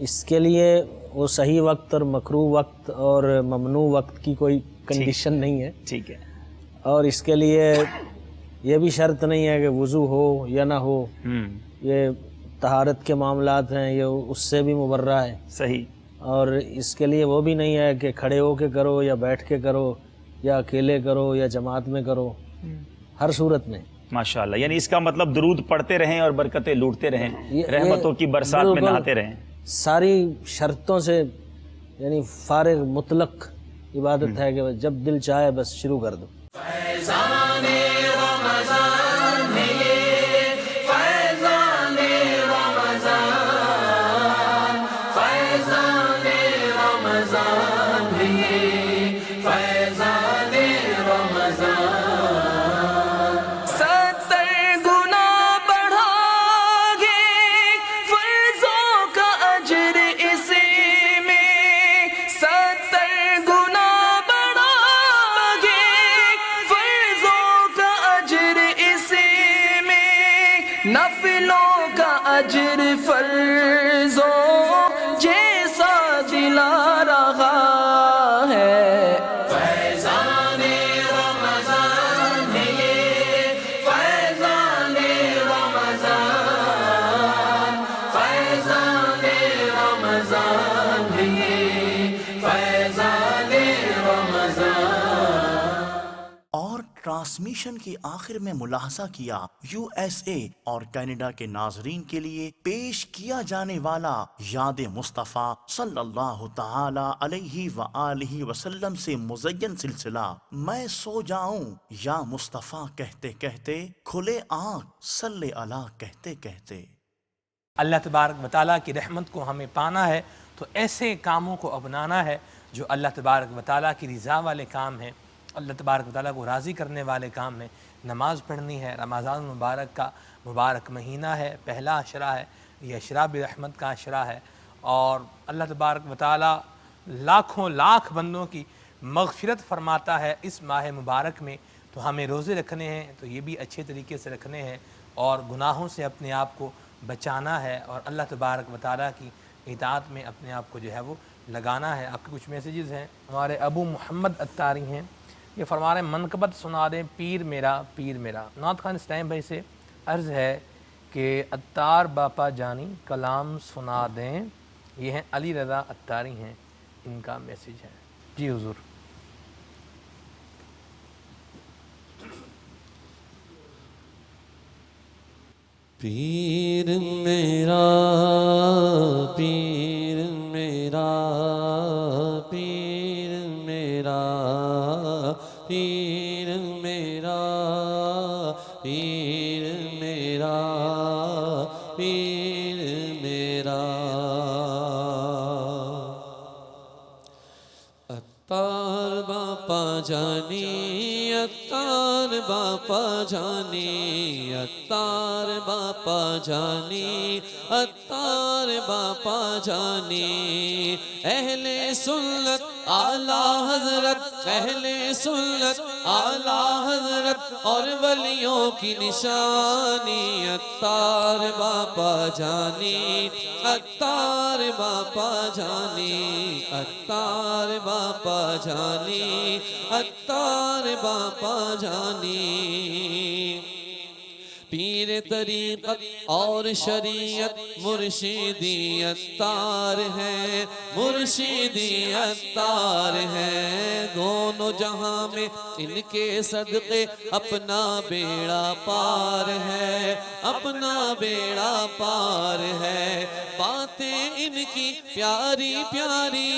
S13: اس کے لیے وہ صحیح وقت اور مکروہ وقت اور ممنوع وقت کی کوئی کنڈیشن نہیں ہے.
S6: ٹھیک ہے.
S13: اور اس کے لیے یہ بھی شرط نہیں ہے کہ وضو ہو یا نہ ہو. یہ طہارت کے معاملات ہیں، یہ اس سے بھی مبرہ ہے.
S6: صحیح.
S13: اور اس کے لیے وہ بھی نہیں ہے کہ کھڑے ہو کے کرو یا بیٹھ کے کرو یا اکیلے کرو یا جماعت میں کرو. ہر صورت میں
S6: ماشاءاللہ. یعنی اس کا مطلب درود پڑھتے رہیں اور برکتیں لوٹتے رہیں، رحمتوں کی برسات میں نہاتے رہیں.
S13: ساری شرطوں سے یعنی فارغ مطلق عبادت ہے کہ جب دل چاہے بس شروع کر دو.
S1: فیضان رمضان ہے یہ، فیضان رمضان، فیضان رمضان ہے یہ، فیضان رمضان. 70 گنا بڑھا گے فرضوں کا اجر اسی میں، 70 گنا بڑھا گے فرضوں کا اجر اسی میں، نفلوں کا اجر فرضوں جیسا دلا رہا ہے. فیضان رمضان ہے یہ، فیضان رمضان، فیضان رمضان ہے یہ، فیضان رمضان.
S2: اور ٹرانسمیشن کی آخر میں ملاحظہ کیا یو ایس اے اور کینیڈا کے ناظرین کے لیے پیش کیا جانے والا یاد مصطفیٰ صلی اللہ تعالی علیہ وآلہ وسلم سے مزین سلسلہ میں سو جاؤں یا مصطفیٰ کہتے کہتے، کھلے آنکھ صلی اللہ کہتے کہتے.
S8: اللہ تبارک و تعالیٰ کی رحمت کو ہمیں پانا ہے تو ایسے کاموں کو اپنانا ہے جو اللہ تبارک و تعالیٰ کی رضا والے کام ہیں، اللہ تبارک و تعالیٰ کو راضی کرنے والے کام ہیں. نماز پڑھنی ہے. رمضان المبارک کا مبارک مہینہ ہے، پہلا عشرہ ہے، یہ عشرہ برحمت کا عشرہ ہے، اور اللہ تبارک و تعالیٰ لاکھوں لاکھ بندوں کی مغفرت فرماتا ہے اس ماہ مبارک میں. تو ہمیں روزے رکھنے ہیں تو یہ بھی اچھے طریقے سے رکھنے ہیں اور گناہوں سے اپنے آپ کو بچانا ہے اور اللہ تبارک و تعالیٰ کی اطاعت میں اپنے آپ کو جو ہے وہ لگانا ہے. آپ کے کچھ میسیجز ہیں. ہمارے ابو محمد اتاری ہیں، یہ فرما رہے ہیں منقبت سنا دیں پیر میرا پیر میرا. نعت خان اسلام بھائی سے عرض ہے کہ اتار باپا جانی کلام سنا دیں. یہ ہیں علی رضا اتاری ہیں، ان کا میسیج ہے. جی حضور.
S1: پیر میرا پیر میرا پیر میرا پیر میرا پیر میرا پیر میرا. اتار باپا جانی اتار باپا جانی اتار باپا جانی اتار باپا جانی. اہل سنت اعلیٰ حضرت اہل سنت اعلیٰ حضرت اور ولیوں کی نشانی. اتار باپا جانی اتار باپا جانی اتار باپا جانی اتار باپا جانی. پیر طریقت اور شریعت مرشدی اتار ہے مرشدی اتار ہے. دونوں جہاں میں ان کے صدقے اپنا بیڑا پار ہے اپنا بیڑا پار ہے. باتیں ان کی پیاری پیاری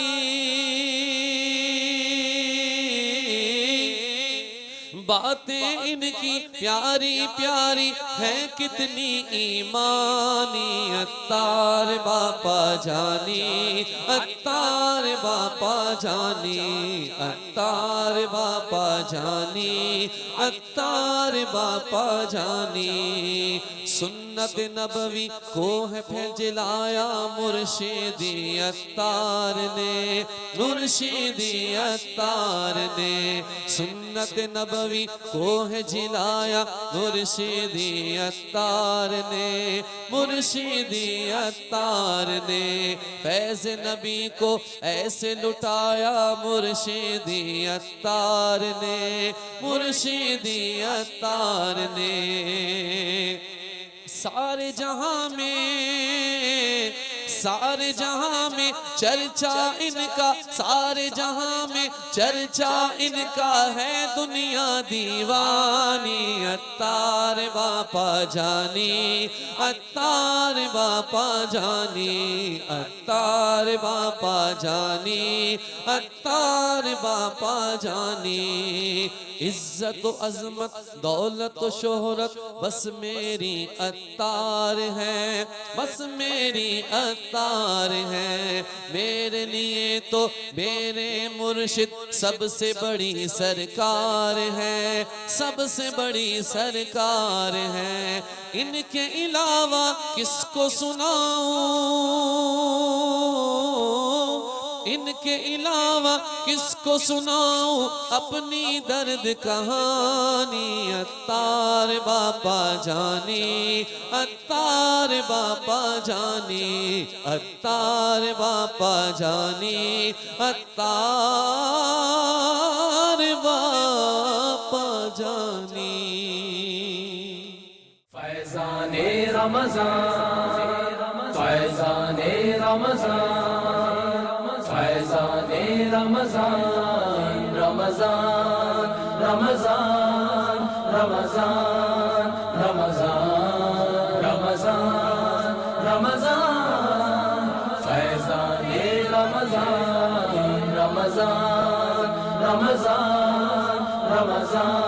S9: باتیں ان کی پیاری پیاری ہیں کتنی ایمانی. عطار باپا جانی عطار باپا جانی عطار باپا جانی عطار باپا جانی. سنت نبوی کو ہے پھر جلایا مرشدی عطار نے مرشدی عطار نے. سنت نبوی کو ہے جلایا مرشدی عطار نے مرشدی عطار نے. فیض نبی کو ایسے لٹایا مرشدی عطار نے مرشدی عطار نے. سارے جہاں میں چرچا ان کا سارے جہاں میں چرچا ان کا ہے دنیا دیوانی. عطار باپا جانی عطار باپا جانی عطار باپا جانی عطار باپا جانی. عزت و عظمت دولت و شہرت بس میری عطار ہے بس میری عطار ہے. میرے لیے تو میرے مرشد سب سے بڑی سرکار ہے سب سے بڑی سرکار ہے. ان کے علاوہ کس کو سناؤں ان کے علاوہ کس کو سناؤں اپنی درد کہانی. عطار باپا جانی عطار باپا جانی عطار باپا جانی عطار باپا جانی.
S1: فیضان رمضان فیضان رمضان فیضان رمضان رمضان رمضان رمضان رمضان رمضان رمضان فیضان رمضان رمضان رمضان رمضان